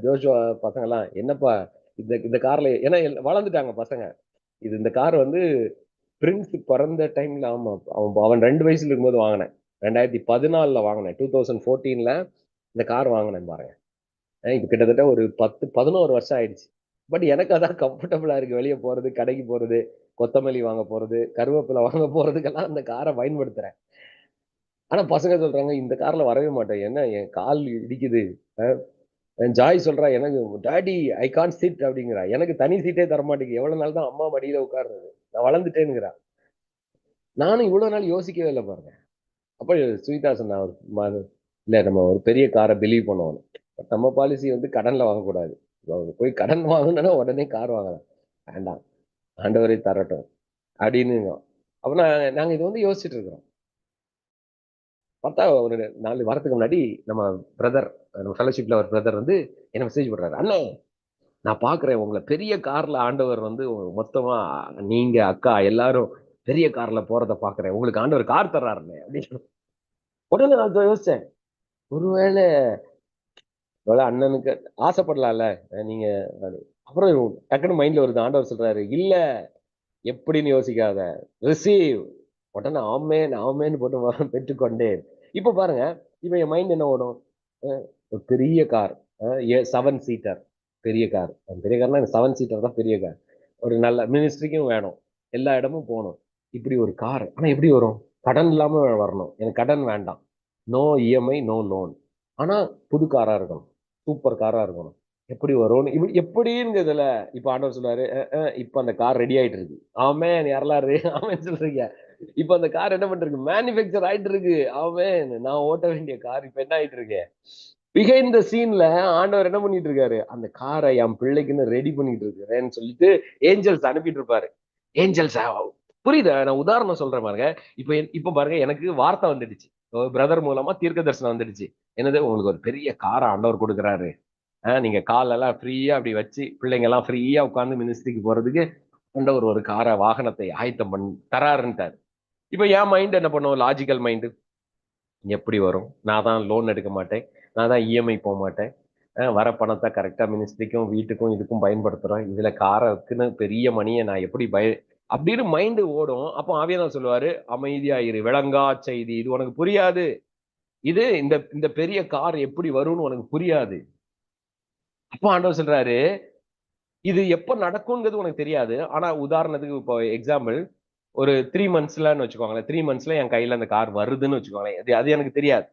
ஜோஷுவா பசங்க எல்லாம் என்னப்பா இந்த இந்த கார்ல, ஏன்னா வளர்ந்துட்டாங்க பசங்க. இந்த கார் வந்து பிரின்ஸ் பிறந்த டைம்ல, ஆமா அவன் அவன் 2 வயசுல இருக்கும்போது வாங்கினேன். 2014 வாங்கினேன். 2014 இந்த கார் வாங்கினேன் பாருங்க. இப்ப கிட்டத்தட்ட ஒரு 10 11 வருஷம் ஆயிடுச்சு. பட் எனக்கு அதான் கம்ஃபர்டபுளா இருக்கு. வெளியே போறது, கடைக்கு போறது, கொத்தமல்லி வாங்க போறது, கருவேப்பிலை வாங்க போறதுக்கெல்லாம் அந்த காரை பயன்படுத்துறேன். ஆனா பசங்க சொல்றாங்க இந்த கார்ல வரவே மாட்டேன், என்ன என் கால் இடிக்குது. அஹ் ஜாய் சொல்றா, எனக்கு டாடி ஐ கான்ட் சிட் அப்படிங்கிறா, எனக்கு தனி சீட்டே தர மாட்டேங்குது, எவ்வளவு நாள் தான் அம்மா மடியில உட்கார்றது, நான் வளர்ந்துட்டேனுங்கிறா. நானும் இவ்வளவு நாள் யோசிக்கவே இல்லை பாருங்க. அப்ப சுவிதா சொன்னா, இல்ல நம்ம ஒரு பெரிய காரை பிலீவ் பண்ணுவோம். பட் நம்ம பாலிசி வந்து கடன்ல வாங்கக்கூடாது. போய் கடன் வாங்கணும்னா உடனே கார் வாங்கலாம். வேண்டாம், ஆண்டவரே தரட்டும் அப்படின்னு. அப்ப நாங்க இது வந்து யோசிச்சுட்டு இருக்கிறோம். பார்த்தா ஒரு 4 வாரத்துக்கு முன்னாடி நம்ம பிரதர், நம்ம ஃபெலோஷிப்ல ஒரு பிரதர் வந்து என்ன மெசேஜ் பண்றாரு, அண்ணே நான் பாக்குறேன் உங்களை பெரிய கார்ல ஆண்டவர் வந்து மொத்தமா நீங்க அக்கா எல்லாரும் பெரிய கார்ல போறத பாக்குறேன், உங்களுக்கு ஆண்டவர் கார் தர்றாருண்ணே அப்படின்னு. உடனே நான் யோசிச்சேன், ஒருவேளை அண்ணனுக்கு ஆசைப்படலாம்ல நீங்க. அப்புறம் டக்குன்னு மைண்ட்ல வருது, ஆண்டவர் சொல்றாரு இல்ல எப்படின்னு யோசிக்காத, ரிசீவ். உடனே ஆமேன் ஆமேன்னு போட்டு பெற்றுக்கொண்டேன். இப்ப பாருங்க, இப்ப என் மைண்ட் என்ன ஓடும், ஒரு பெரிய கார், 7 சீட்டர் பெரிய கார். பெரிய கார்னா 7 சீட்டர் தான் பெரிய கார். ஒரு நல்ல மினிஸ்ட்ரிக்கும் வேணும், எல்லா இடமும் போகணும். இப்படி ஒரு கார் ஆனா எப்படி வரும், கடன் இல்லாம வரணும், எனக்கு கடன் வேண்டாம், நோ இஎம்ஐ நோ லோன். ஆனா புது காரா இருக்கணும், சூப்பர் காரா இருக்கணும். எப்படி வரும்னு இப்படி எப்படிங்கிறதுல இப்ப ஆண்டவர் சொல்றாரு, இப்ப அந்த கார் ரெடி ஆயிட்டு இருக்கு. ஆமென். யாரெல்லாம் ஆமென் சொல்றீங்க? இப்ப அந்த கார் என்ன பண்ணிருக்கு, மேனுஃபேக்சர் ஆயிட்டு இருக்கு. ஆமென். நான் ஓட்ட வேண்டிய கார் இப்ப என்ன ஆயிட்டு இருக்கு, பிஹைண்ட் த சீன்ல ஆண்டவர் என்ன பண்ணிட்டு இருக்காரு, அந்த காரை என் பிள்ளைக்குன்னு ரெடி பண்ணிட்டு இருக்கிறேன்னு சொல்லிட்டு ஏஞ்சல்ஸ் அனுப்பிட்டு இருப்பாரு. ஏஞ்சல்ஸ் புரியுதா, நான் உதாரணம் சொல்றேன் பாருங்க. இப்ப பாருங்க, எனக்கு வார்த்தை வந்துடுச்சு, பிரதர் மூலமா தீர்க்க தரிசனம் வந்துடுச்சு. என்னது, உங்களுக்கு ஒரு பெரிய காரை ஆண்டவர் கொடுக்குறாரு. நீங்க காலெல்லாம் ஃப்ரீயா அப்படி வச்சு பிள்ளைங்க எல்லாம் ஃப்ரீயா உட்கார்ந்து மினிஸ்ட்ரிக்கு போறதுக்கு ஆண்டவர் ஒரு காரை வாகனத்தை ஆயத்தம் பண்ணி தராருன்ட்டாரு. இப்ப என் மைண்ட் என்ன பண்ணும், லாஜிக்கல் மைண்ட் எப்படி வரும், நான் தான் லோன் எடுக்க மாட்டேன், நான் தான் இஎம்ஐ போக மாட்டேன், வர பணத்தை கரெக்டா மினிஸ்ட்ரிக்கும் வீட்டுக்கும் இதுக்கும் பயன்படுத்துறோம், இதுல காருக்குன்னு பெரிய மணியை நான் எப்படி அப்படின்னு மைண்ட் ஓடும். அப்போ ஆவியானவர் சொல்லுவாரு, அமைதியா இரு, விளங்கா செய்தி, இது உனக்கு புரியாது. இது இந்த இந்த பெரிய கார் எப்படி வரும்னு உனக்கு புரியாது. அப்போ ஆண்டவர் சொல்றாரு, இது எப்ப நடக்கும்ங்கிறது உனக்கு தெரியாது. ஆனா உதாரணத்துக்கு இப்போ எக்ஸாம்பிள், ஒரு 3 மந்த்ஸ்லன்னு வச்சுக்கோங்களேன். 3 மந்த்ஸ்ல என் கையில அந்த கார் வருதுன்னு வச்சுக்கோங்களேன். அது அது எனக்கு தெரியாது.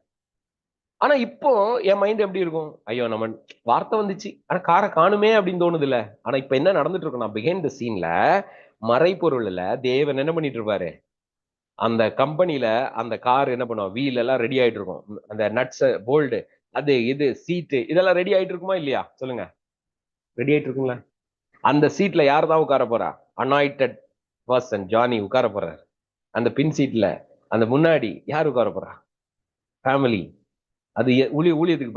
ஆனா இப்போ என் மைண்ட் எப்படி இருக்கும், ஐயோ நம்ம வார்த்தை வந்துச்சு, ஆனா காரை காணுமே அப்படின்னு தோணுதுல்ல. ஆனா இப்ப என்ன நடந்துட்டு இருக்குன்னா, பிஹைண்ட் த சீன்ல மறைபொருள்ல தேவன் என்ன பண்ணிட்டு இருப்பாரு, அந்த கம்பெனில அந்த கார் என்ன பண்ணுவோம், வீல் எல்லாம் ரெடி ஆயிட்டு இருக்கும். அந்த நட்ஸ் போல்டு அது இது சீட்டு இதெல்லாம் ரெடி ஆயிட்டு இருக்குமா இல்லையா, சொல்லுங்க. ரெடி ஆயிட்டு இருக்குங்களா? அந்த சீட்ல யார் தான் உட்கார போறா, அனாயிட்டட் பர்சன் ஜானி உட்கார போறாரு. அந்த பின் சீட்ல அந்த முன்னாடி யார் உட்கார போறா, ஃபேமிலி. அது ஊழியத்துக்கு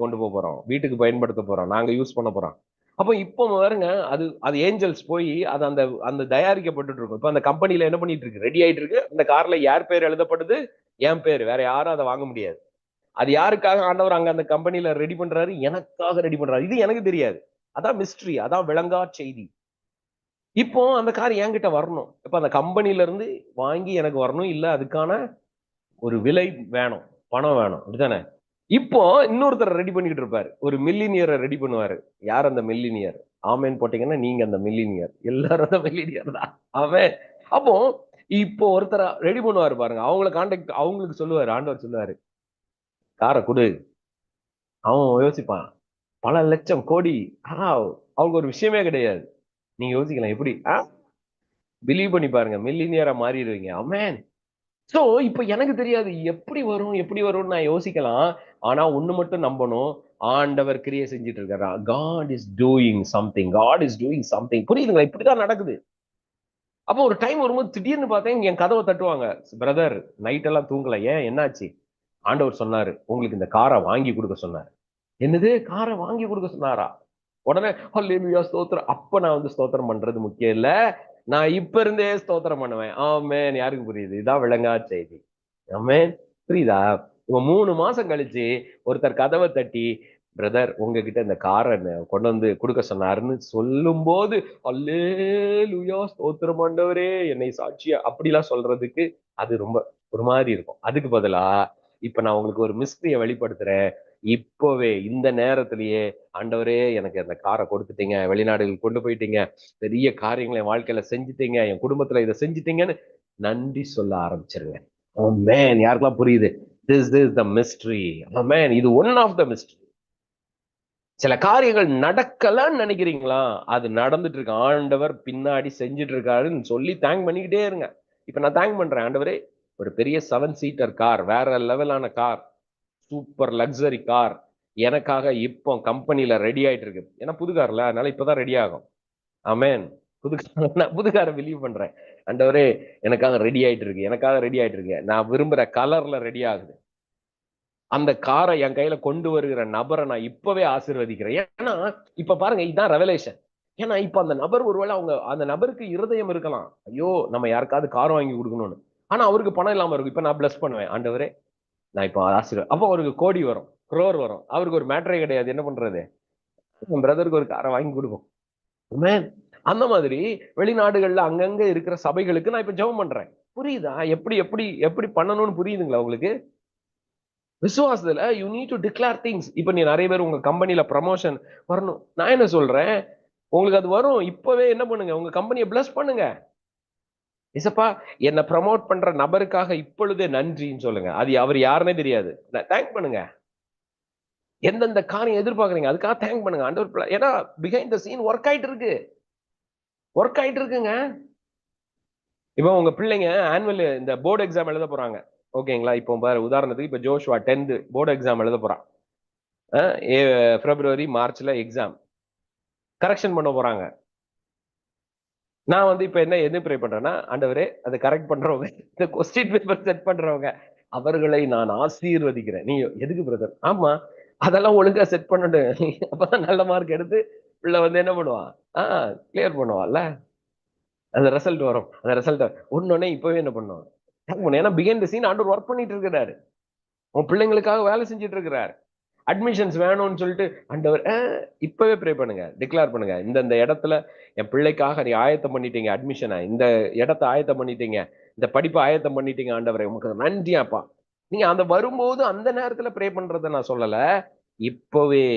கொண்டு போக போறோம், வீட்டுக்கு பயன்படுத்த போறோம், நாங்க யூஸ் பண்ண போறோம். அப்போ இப்போ பாருங்க, அது அது ஏஞ்சல்ஸ் போய் அது அந்த அந்த தயாரிக்கப்பட்டு இருக்கும். இப்ப அந்த கம்பெனில என்ன பண்ணிட்டு இருக்கு, ரெடி ஆயிட்டு இருக்கு. அந்த கார்ல யார் பேர் எழுதப்படுது, என் பேர், வேற யாரும் அதை வாங்க முடியாது. அது யாருக்காக ஆண்டவர் அங்க அந்த கம்பெனில ரெடி பண்றாரு, எனக்காக ரெடி பண்றாரு. இது எனக்கு தெரியாது. அதான் மிஸ்ட்ரி, அதான் விளங்கா செய்தி. இப்போ அந்த கார் என்கிட்ட வரணும், இப்ப அந்த கம்பெனில இருந்து வாங்கி எனக்கு வரணும், இல்ல அதுக்கான ஒரு விலை வேணும், பணம் வேணும், அப்படித்தானே? இப்போ இன்னொருத்தர் ரெடி பண்ணிக்கிட்டு இருப்பாரு, ஒரு மில்லினியரை ரெடி பண்ணுவாரு. யார் அந்த மில்லினியர்? ஆமேன்னு போட்டீங்கன்னா நீங்க அந்த மில்லினியர், எல்லாரும் அந்த மில்லினியர் தான். அவன் அப்போ இப்போ ஒருத்தர் ரெடி பண்ணுவாரு பாருங்க, அவங்களுக்கு சொல்லுவாரு, ஆண்டவர் சொல்லுவாரு, காரை கொடு. அவன் யோசிப்பான், பல லட்சம் கோடி. அவங்க ஒரு விஷயமே கிடையாது. நீங்க யோசிக்கலாம் எப்படி பிலீவ் பண்ணி பாருங்க, மில்லினியரா மாறிடுவீங்க. ஆமென். சோ இப்ப எனக்கு தெரியாது எப்படி வரும் எப்படி வரும்னு நான் யோசிக்கலாம். ஆனா ஒண்ணு மட்டும் நம்பணும், ஆண்டவர் கிரியை செஞ்சுட்டு இருக்காரா. God is doing something, God is doing something. புரியுதுங்களா? இப்படிதான் நடக்குது. அப்போ ஒரு டைம் வரும்போது திடீர்னு பார்த்தேன், என் கதவை தட்டுவாங்க. பிரதர், நைட் எல்லாம் தூங்கல, ஏன் என்னாச்சு? ஆண்டவர் சொன்னாரு, உங்களுக்கு இந்த காரை வாங்கி கொடுக்க சொன்னாரு. என்னது, காரை வாங்கி கொடுக்க சொன்னாரா? உடனே ஹல்லேலூயா ஸ்தோத்திரம். அப்ப நான் வந்து ஸ்தோத்திரம் பண்றது முக்கியம் இல்ல, நான் இப்ப இருந்தே ஸ்தோத்திரம் பண்ணுவேன். ஆமென். யாருக்கு புரியுது? இதான் விளங்கா செய்தி. ஆமென். புரியுதா? இப்ப 3 மாசம் கழிச்சு ஒருத்தர் கதவை தட்டி, பிரதர் உங்ககிட்ட இந்த காரை கொண்டு வந்து கொடுக்க சொன்னாருன்னு சொல்லும் போது, அல்லேலூயா ஸ்தோத்திரம் ஆண்டவரே என்னை சாட்சியா அப்படிலாம் சொல்றதுக்கு அது ரொம்ப ஒரு மாதிரி இருக்கும். அதுக்கு பதிலா இப்ப நான் உங்களுக்கு ஒரு மிஸ்ட்ரிய வெளிப்படுத்துறேன். இப்பவே இந்த நேரத்திலேயே, ஆண்டவரே எனக்கு அந்த காரை கொடுத்துட்டீங்க, வெளிநாடுகளுக்கு கொண்டு போயிட்டீங்க, பெரிய காரியங்களை என் வாழ்க்கையில செஞ்சுட்டீங்க, என் குடும்பத்துல இதை செஞ்சுட்டீங்கன்னு நன்றி சொல்ல ஆரம்பிச்சிருங்க. ஆமென். யாருக்கெல்லாம் புரியுது? This is the mystery. Amen. இது ஒன் ஆஃப் த மிஸ்ட்ரி. சில காரியங்கள் நடக்கலன்னு நினைக்கிறீங்களா? அது நடந்துட்டு இருக்கு. ஆண்டவர் பின்னாடி செஞ்சுட்டு இருக்காருன்னு சொல்லி தேங்க் பண்ணிக்கிட்டே இருங்க. இப்ப நான் தேங்க் பண்றேன். ஆண்டவரே, ஒரு பெரிய 7 சீட்டர் கார், வேற லெவலான கார், சூப்பர் லக்ஸரி கார் எனக்காக இப்போ கம்பெனில ரெடி ஆயிட்டு இருக்கு. ஏன்னா புது கார்ல, அதனால இப்பதான் ரெடி ஆகும். ஆமென். புது நான் புது காரை பிலீவ் பண்றேன். ஆண்டவரே, எனக்காக ரெடி ஆயிட்டு இருக்கு. எனக்காக ரெடி ஆயிட்டு இருக்கு. நான் விரும்புற கலர்ல ரெடி ஆகுது. அந்த காரை என் கையில கொண்டு வருகிற நபரை நான் இப்பவே ஆசீர்வதிக்கிறேன். ஏன்னா இப்ப பாருங்க, இதுதான் ரெவலேஷன். ஏன்னா இப்ப அந்த நபர் ஒருவேளை அந்த நபருக்கு இருதயம் இருக்கலாம், ஐயோ நம்ம யாருக்காவது கார் வாங்கி கொடுக்கணும்னு. ஆனா அவருக்கு பணம் இல்லாம இருக்கும். இப்ப நான் பிளஸ் பண்ணுவேன், ஆண்டவரே நான் இப்ப ஆசீர்வாதம். அப்போ அவருக்கு கோடி வரும், குரோர் வரும். அவருக்கு ஒரு மேட்டரே கிடையாது. என்ன பண்றது? என் பிரதருக்கு ஒரு காரை வாங்கி கொடுக்கும். Amen. அந்த மாதிரி வெளிநாடுகள்ல அங்கங்க இருக்கிற சபைகளுக்கு நான் இப்ப ஜெபம் பண்றேன். புரியுதா? எப்படி எப்படி எப்படி பண்ணணும்னு புரியுதுங்களா உங்களுக்கு? விசுவாசத்துல you need to declare things. இப்ப நீ நிறைய பேர் உங்க கம்பெனில ப்ரமோஷன் வரணும். நான் என்ன சொல்றேன், உங்களுக்கு அது வரும். இப்பவே என்ன பண்ணுங்க, உங்க கம்பெனியை பிளஸ் பண்ணுங்க. இசப்பா, என்ன ப்ரமோட் பண்ற நபருக்காக இப்பொழுதே நன்றின்னு சொல்லுங்க. அது அவர் யாருன்னே தெரியாது. தேங்க் பண்ணுங்க. எந்தெந்த காரியம் எதிர்பார்க்கறீங்க அதுக்காக தேங்க் பண்ணுங்க. ஆண்டவர் ஏன்னா பிஹைண்ட் த சீன் ஒர்க் ஆயிட்டு இருக்கு. ஒர்க் ஆயிட்டு இருக்குங்க. இப்போ உங்க பிள்ளைங்க ஆனுவல் இந்த போர்டு எக்ஸாம் எழுத போறாங்க. ஓகேங்களா? இப்போ பாரு உதாரணத்துக்கு இப்ப ஜோஷுவா 10th போர்டு எக்ஸாம் எழுத போறான். பிப்ரவரி மார்ச்ல எக்ஸாம் கரெக்ஷன் பண்ண போறாங்க. நான் வந்து இப்ப என்ன எது ப்ரே பண்றேன்னா, ஆண்டவரே அதை கரெக்ட் பண்றவங்க, இந்த கொஸ்டின் பேப்பர் செட் பண்றவங்க, அவர்களை நான் ஆசீர்வதிக்கிறேன். நீ எதுக்கு பிரதர்? ஆமா, அதெல்லாம் ஒழுங்கா செட் பண்ணணும். அப்பதான் நல்ல மார்க் எடுத்து பிள்ளை வந்து என்ன பண்ணுவான்? கிளியர் பண்ணுவான்ல. அந்த ரிசல்ட் வரும். அந்த ரிசல்ட் ஒன்னொன்னே இப்பவே என்ன பண்ணும்? ஏன்னா பிஹைண்ட் த சீன் ஆண்டவர் ஒர்க் பண்ணிட்டு இருக்கிறாரு. உன் பிள்ளைங்களுக்காக வேலை செஞ்சுட்டு இருக்கிறார். அட்மிஷன்ஸ் வேணும்னு சொல்லிட்டு ஆண்டவர் இப்பவே ப்ரே பண்ணுங்க. டிக்ளேர் பண்ணுங்க. இந்த இடத்துல என் பிள்ளைக்காக நீ ஆயத்தம் பண்ணிட்டீங்க அட்மிஷனை. இந்த இடத்த ஆயத்தம் பண்ணிட்டீங்க. இந்த படிப்பை ஆயத்தம் பண்ணிட்டீங்க ஆண்டவரே. உமக்கு நன்றியாப்பா. நீங்க அந்த வரும்போது அந்த நேரத்துல ப்ரே பண்றத நான் சொல்லல. இப்பவே.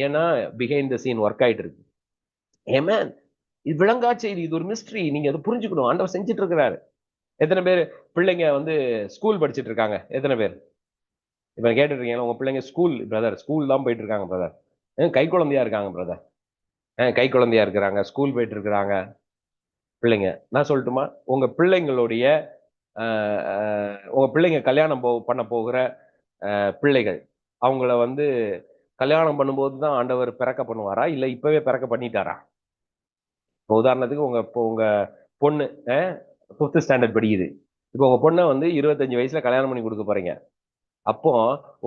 ஏன்னா பிஹைண்ட் த சீன் ஒர்க் ஆயிட்டு இருக்கு. ஆமென். இது விளங்கா செய்தி. இது ஒரு மிஸ்ட்ரி. நீங்க அதை புரிஞ்சுக்கணும். ஆண்டவர் செஞ்சுட்டு இருக்கிறாரு. எத்தனை பேர் பிள்ளைங்க வந்து ஸ்கூல் படிச்சிட்டு இருக்காங்க? எத்தனை பேர்? இப்ப கேட்டுட்டு இருக்கீங்களா, உங்க பிள்ளைங்க ஸ்கூல் பிரதர், ஸ்கூல் தான் போயிட்டு இருக்காங்க பிரதர். கை குழந்தையா இருக்காங்க பிரதர். கை குழந்தையா இருக்கிறாங்க, ஸ்கூல் போயிட்டு இருக்கிறாங்க பிள்ளைங்க. நான் சொல்லட்டுமா? உங்க பிள்ளைங்களுடைய உங்க பிள்ளைங்க கல்யாணம் பண்ண போகிற பிள்ளைகள், அவங்கள வந்து கல்யாணம் பண்ணும்போது தான் ஆண்டவர் பிறக்க பண்ணுவாரா, இல்ல இப்பவே பிறக்க பண்ணிட்டாரா? இப்போ உதாரணத்துக்கு உங்க பொண்ணு 5th ஸ்டாண்டர்ட் படிக்குது. இப்போ உங்க பொண்ணை வந்து 25 வயசுல கல்யாணம் பண்ணி கொடுக்க போறீங்க. அப்போ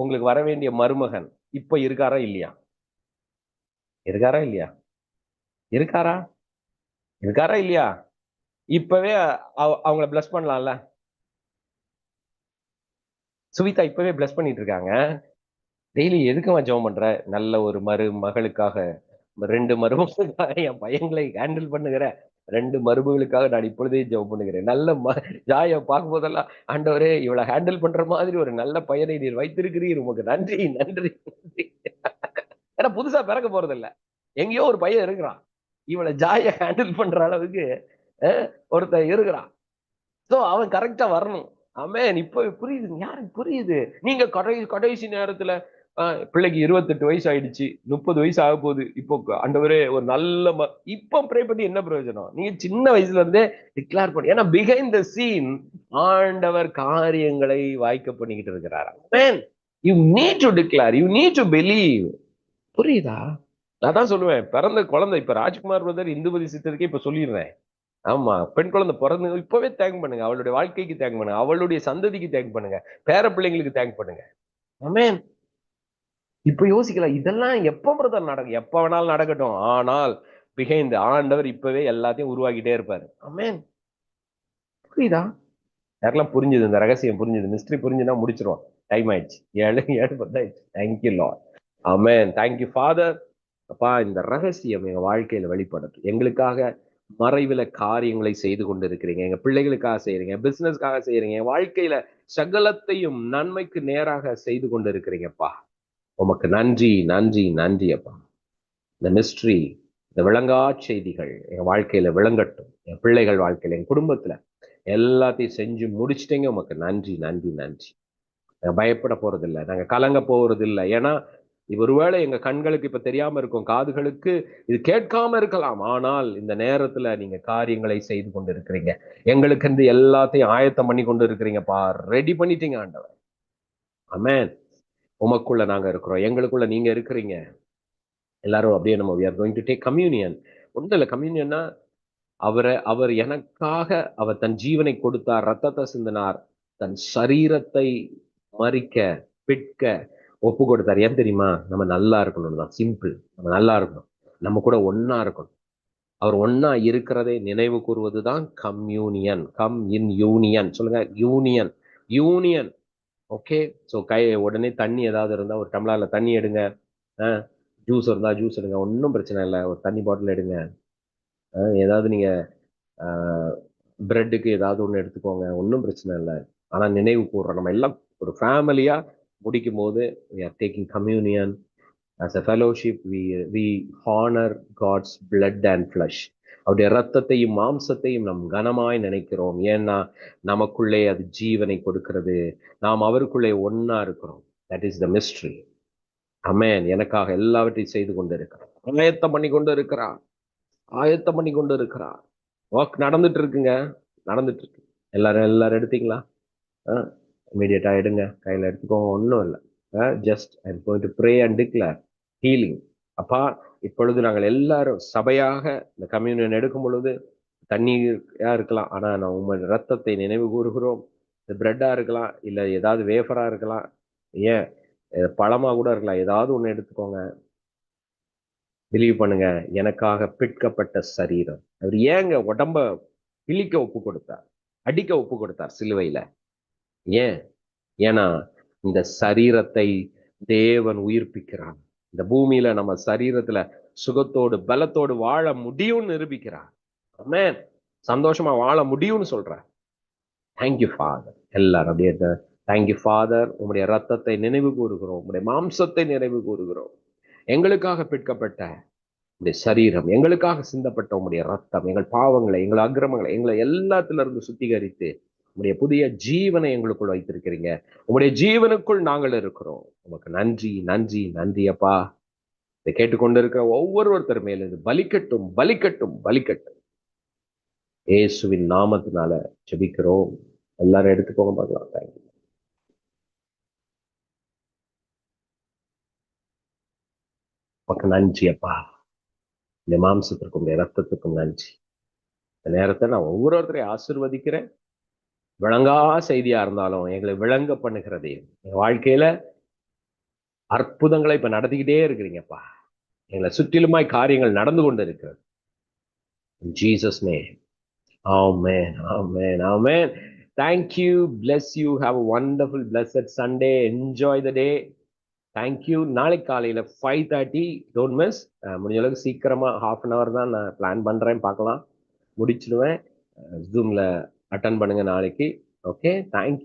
உங்களுக்கு வர வேண்டிய மருமகன் இப்ப இருக்காரா இல்லையா? இருக்காரா இல்லையா? இருக்காரா? இருக்காரா இல்லையா? இப்பவே அவங்கள பிளஸ் பண்ணலாம்ல. சுவிதா இப்பவே பிளஸ் பண்ணிட்டு இருக்காங்க. டெய்லி எதுக்குமா ஜெபம் பண்ற? நல்ல ஒரு மருமகளுக்காக, 2 மருமகளுக்காக, என் பையன்களை ஹேண்டில் பண்ணுகிற 2 மருமகளுக்காக நான் இப்பொழுதே ஜெபம் பண்ணுகிறேன். நல்ல ஜாய பார்க்கும் போதெல்லாம், ஆண்டவரே இவளை ஹேண்டில் பண்ற மாதிரி ஒரு நல்ல பையனை நீர் வைத்திருக்கிறீர். உமக்கு நன்றி, நன்றி, நன்றி. ஏன்னா புதுசா பிறக்க போறது இல்ல. எங்கேயோ ஒரு பையன் இருக்கிறான். இவளை ஜாய ஹேண்டில் பண்ற அளவுக்கு ஒருத்தன் இருக்கிறான். சோ அவன் கரெக்டா வரணும். ஆமென். இப்ப புரியுது, யாருக்கு புரியுது? நீங்க கடைசி நேரத்துல பிள்ளைக்கு 28 வயசு ஆயிடுச்சு, 30 வயசு ஆக போகுது. இப்போ ஆண்டவரே ஒரு நல்ல இப்ப ப்ரே பண்ணி என்ன பிரயோஜனம்? நீங்க சின்ன வயசுல இருந்தே டிக்ளேர் பண்ணி, ஏன்னா பிஹைண்ட் த சீன் ஆண்டவர் காரியங்களை வாய்க்க பண்ணிக்கிட்டு இருக்கிறார். Amen. You need to declare, you need to believe. புரியுதா? நான் தான் சொல்லுவேன், பிறந்த குழந்தை இப்ப ராஜ்குமார் பிரதர் இந்துமதி சித்தருக்கே இப்ப சொல்லிடுறேன். ஆமா, பெண் குழந்தை பிறந்து இப்பவே தேங்க் பண்ணுங்க. அவளுடைய வாழ்க்கைக்கு தேங்க் பண்ணுங்க, அவளுடைய சந்ததிக்கு தேங்க் பண்ணுங்க, பேர பிள்ளைங்களுக்கு தேங்க் பண்ணுங்க. ஆமென். இப்ப யோசிக்கலாம், இதெல்லாம் எப்ப பிரதர் நடக்கும்? எப்ப வேணாலும் நடக்கட்டும். ஆனால் பிஹைண்ட் ஆண்டவர் இப்பவே எல்லாத்தையும் உருவாக்கிட்டே இருப்பாரு. ஆமென். புரியுதா? யாரெல்லாம் புரிஞ்சுது, இந்த ரகசியம் புரிஞ்சுது, மிஸ்ட்ரி புரிஞ்சுன்னா முடிச்சிருவோம். டைம் ஆயிடுச்சு. 7:10 ஆயிடுச்சு. Thank you Lord. Amen. Thank you Father. அப்பா, இந்த ரகசியம் எங்க வாழ்க்கையில வெளிப்படட்டும். எங்களுக்காக மறைவில காரியங்களை செய்து கொண்டிருக்கிறீங்க. எங்க பிள்ளைகளுக்காக செய்யறீங்க, பிசினஸ்க்காக செய்யறீங்க, என் வாழ்க்கையில சகலத்தையும் நன்மைக்கு நேராக செய்து கொண்டிருக்கிறீங்கப்பா. உமக்கு நன்றி, நன்றி, நன்றி அப்பா. இந்த மிஸ்ட்ரி, இந்த விளங்கா செய்திகள் என் வாழ்க்கையில விளங்கட்டும். என் பிள்ளைகள் வாழ்க்கையில, என் குடும்பத்துல எல்லாத்தையும் செஞ்சு முடிச்சிட்டீங்க. உமக்கு நன்றி, நன்றி, நன்றி. நாங்க பயப்பட போறதில்லை, நாங்க கலங்க போறதில்லை. ஏன்னா ஒருவேளை எங்க கண்களுக்கு இப்ப தெரியாம இருக்கும், காதுகளுக்கு இது கேட்காம இருக்கலாம். ஆனால் இந்த நேரத்துல நீங்க காரியங்களை செய்து கொண்டு இருக்கிறீங்க. எங்களுக்கு இந்த எல்லாத்தையும் ஆயத்தம் பண்ணி கொண்டு இருக்கிறீங்கப்பா. ரெடி பண்ணிட்டீங்க ஆண்டவர். ஆமென். உமக்குள்ள நாங்க இருக்கிறோம், எங்களுக்குள்ள நீங்க இருக்கிறீங்க. எல்லாரும் அப்படியே நம்ம we are going to take communion. ஒன்றும் இல்லை, கம்யூனியன்னா அவர் எனக்காக அவர் தன் ஜீவனை கொடுத்தார், ரத்தத்தை சிந்தினார், தன் சரீரத்தை மறிக்க பிட்க ஒப்பு கொடுத்தார். ஏன் தெரியுமா? நம்ம நல்லா இருக்கணும் தான். சிம்பிள். நம்ம நல்லா இருக்கணும், நம்ம கூட ஒன்னா இருக்கணும். அவர் ஒன்னா இருக்கிறதை நினைவு கூறுவதுதான் கம்யூனியன். Come in union. சொல்லுங்க, யூனியன். யூனியன். ஓகே. ஸோ உடனே தண்ணி ஏதாவது இருந்தா ஒரு டம்ளர்ல தண்ணி எடுங்க. ஜூஸ் இருந்தா ஜூஸ் எடுங்க, ஒன்றும் பிரச்சனை இல்லை. ஒரு தண்ணி பாட்டில் எடுங்க. ஏதாவது நீங்க பிரெட்டுக்கு ஏதாவது ஒன்று எடுத்துக்கோங்க, ஒன்றும் பிரச்சனை இல்லை. ஆனா நினைவு கூறுறோம், நம்ம எல்லாம் ஒரு ஃபேமிலியா முடிக்கும் போது we are taking communion as a fellowship. We honor God's blood and flesh. அவருடைய ரத்தத்தையும் மாம்சத்தையும் நாம் கனமாய் நினைக்கிறோம். ஏன்னா நமக்குள்ளே அது ஜீவனை கொடுக்கிறது. நாம் அவருக்குள்ளே ஒன்னா இருக்கிறோம். That is the mystery. Amen. எனக்காக எல்லாவற்றையும் செய்து கொண்டு இருக்கிறார், ஆயத்தம் பண்ணி கொண்டு இருக்கிறார், ஆயத்தம் பண்ணி கொண்டு இருக்கிறார். ஒர்க் நடந்துட்டு இருக்குங்க, நடந்துட்டு இருக்கு. எல்லாரும் எடுத்தீங்களா? இமீடியட்டா எடுங்க, கையில எடுத்துக்கோங்க, ஒன்றும் இல்லை. Just I am going to pray and declare healing. அப்பா, இப்பொழுது நாங்கள் எல்லாரும் சபையாக இந்த கம்யூனியன் எடுக்கும் பொழுது தண்ணியா இருக்கலாம், ஆனா நான் உங்கள் ரத்தத்தை நினைவு கூறுகிறோம். இது பிரெட்டா இருக்கலாம், இல்ல ஏதாவது வேஃபரா இருக்கலாம், ஏன் பழமா கூட இருக்கலாம். ஏதாவது ஒண்ணு எடுத்துக்கோங்க. பிலீவ் பண்ணுங்க, எனக்காக பிற்கப்பட்ட சரீரம். அவர் ஏங்க உடம்ப கிழிக்க ஒப்பு கொடுத்தார், அடிக்க ஒப்பு கொடுத்தார் சிலுவையில? ஏன்? ஏன்னா இந்த சரீரத்தை தேவன் உயிர்ப்பிக்கிறார். இந்த பூமியில நம்ம சரீரத்துல சுகத்தோடு பலத்தோடு வாழ முடியும்னு நிரூபிக்கிறார். ஆமென். சந்தோஷமா வாழ முடியும்னு சொல்றார். Thank you father. எல்லாரும் அப்படியே தேங்க்யூ ஃபாதர். உங்களுடைய ரத்தத்தை நினைவு கூறுகிறோம், உங்களுடைய மாம்சத்தை நினைவு கூறுகிறோம். எங்களுக்காக பிற்கப்பட்ட உடைய சரீரம், எங்களுக்காக சிந்தப்பட்ட உங்களுடைய ரத்தம், எங்கள் பாவங்களை, எங்கள் அக்கிரமங்களை, எங்களை எல்லாத்துல இருந்து சுத்திகரித்து உங்களுடைய புதிய ஜீவனை எங்களுக்குள் வைத்திருக்கிறீங்க. உங்களுடைய ஜீவனுக்குள் நாங்கள் இருக்கிறோம். உமக்கு நன்றி, நன்றி, நன்றி அப்பா. இதை கேட்டுக்கொண்டிருக்கிற ஒவ்வொருத்தர் மேலும் இது பலிக்கட்டும், பலிக்கட்டும், பலிக்கட்டும். இயேசுவின் நாமத்தினால ஜெபிக்கிறோம். எல்லாரும் எடுத்துக்கோங்க பார்க்கலாம். தேங்க்யூ. உமக்கு நன்றி அப்பா. இந்த மாம்சத்திற்கும் இந்த ரத்தத்துக்கும் நன்றி. இந்த நேரத்தை நான் ஒவ்வொருத்தரையும் ஆசீர்வதிக்கிறேன். விளங்கா செய்தியா இருந்தாலும் எங்களை விளங்க பண்ணுகிறதே, எங்க வாழ்க்கையில அற்புதங்களை இப்ப நடத்திக்கிட்டே இருக்கிறீங்கப்பா. எங்களை சுற்றிலுமாய் காரியங்கள் நடந்து கொண்டு இருக்கிறது. In Jesus' name. Amen. Amen. Amen. Thank you. Bless you. Have a wonderful, blessed Sunday. Enjoy the day. Thank you. நாளைக்கு காலையில 5:30 டோன்ட் மிஸ். முடிஞ்ச அளவுக்கு சீக்கிரமா ½ an hour தான் நான் பிளான் பண்றேன். பார்க்கலாம், முடிச்சிடுவேன். ஜூம்ல அட்டன் பண்ணுங்க நாளைக்கு. ஓகே. தேங்க்யூ.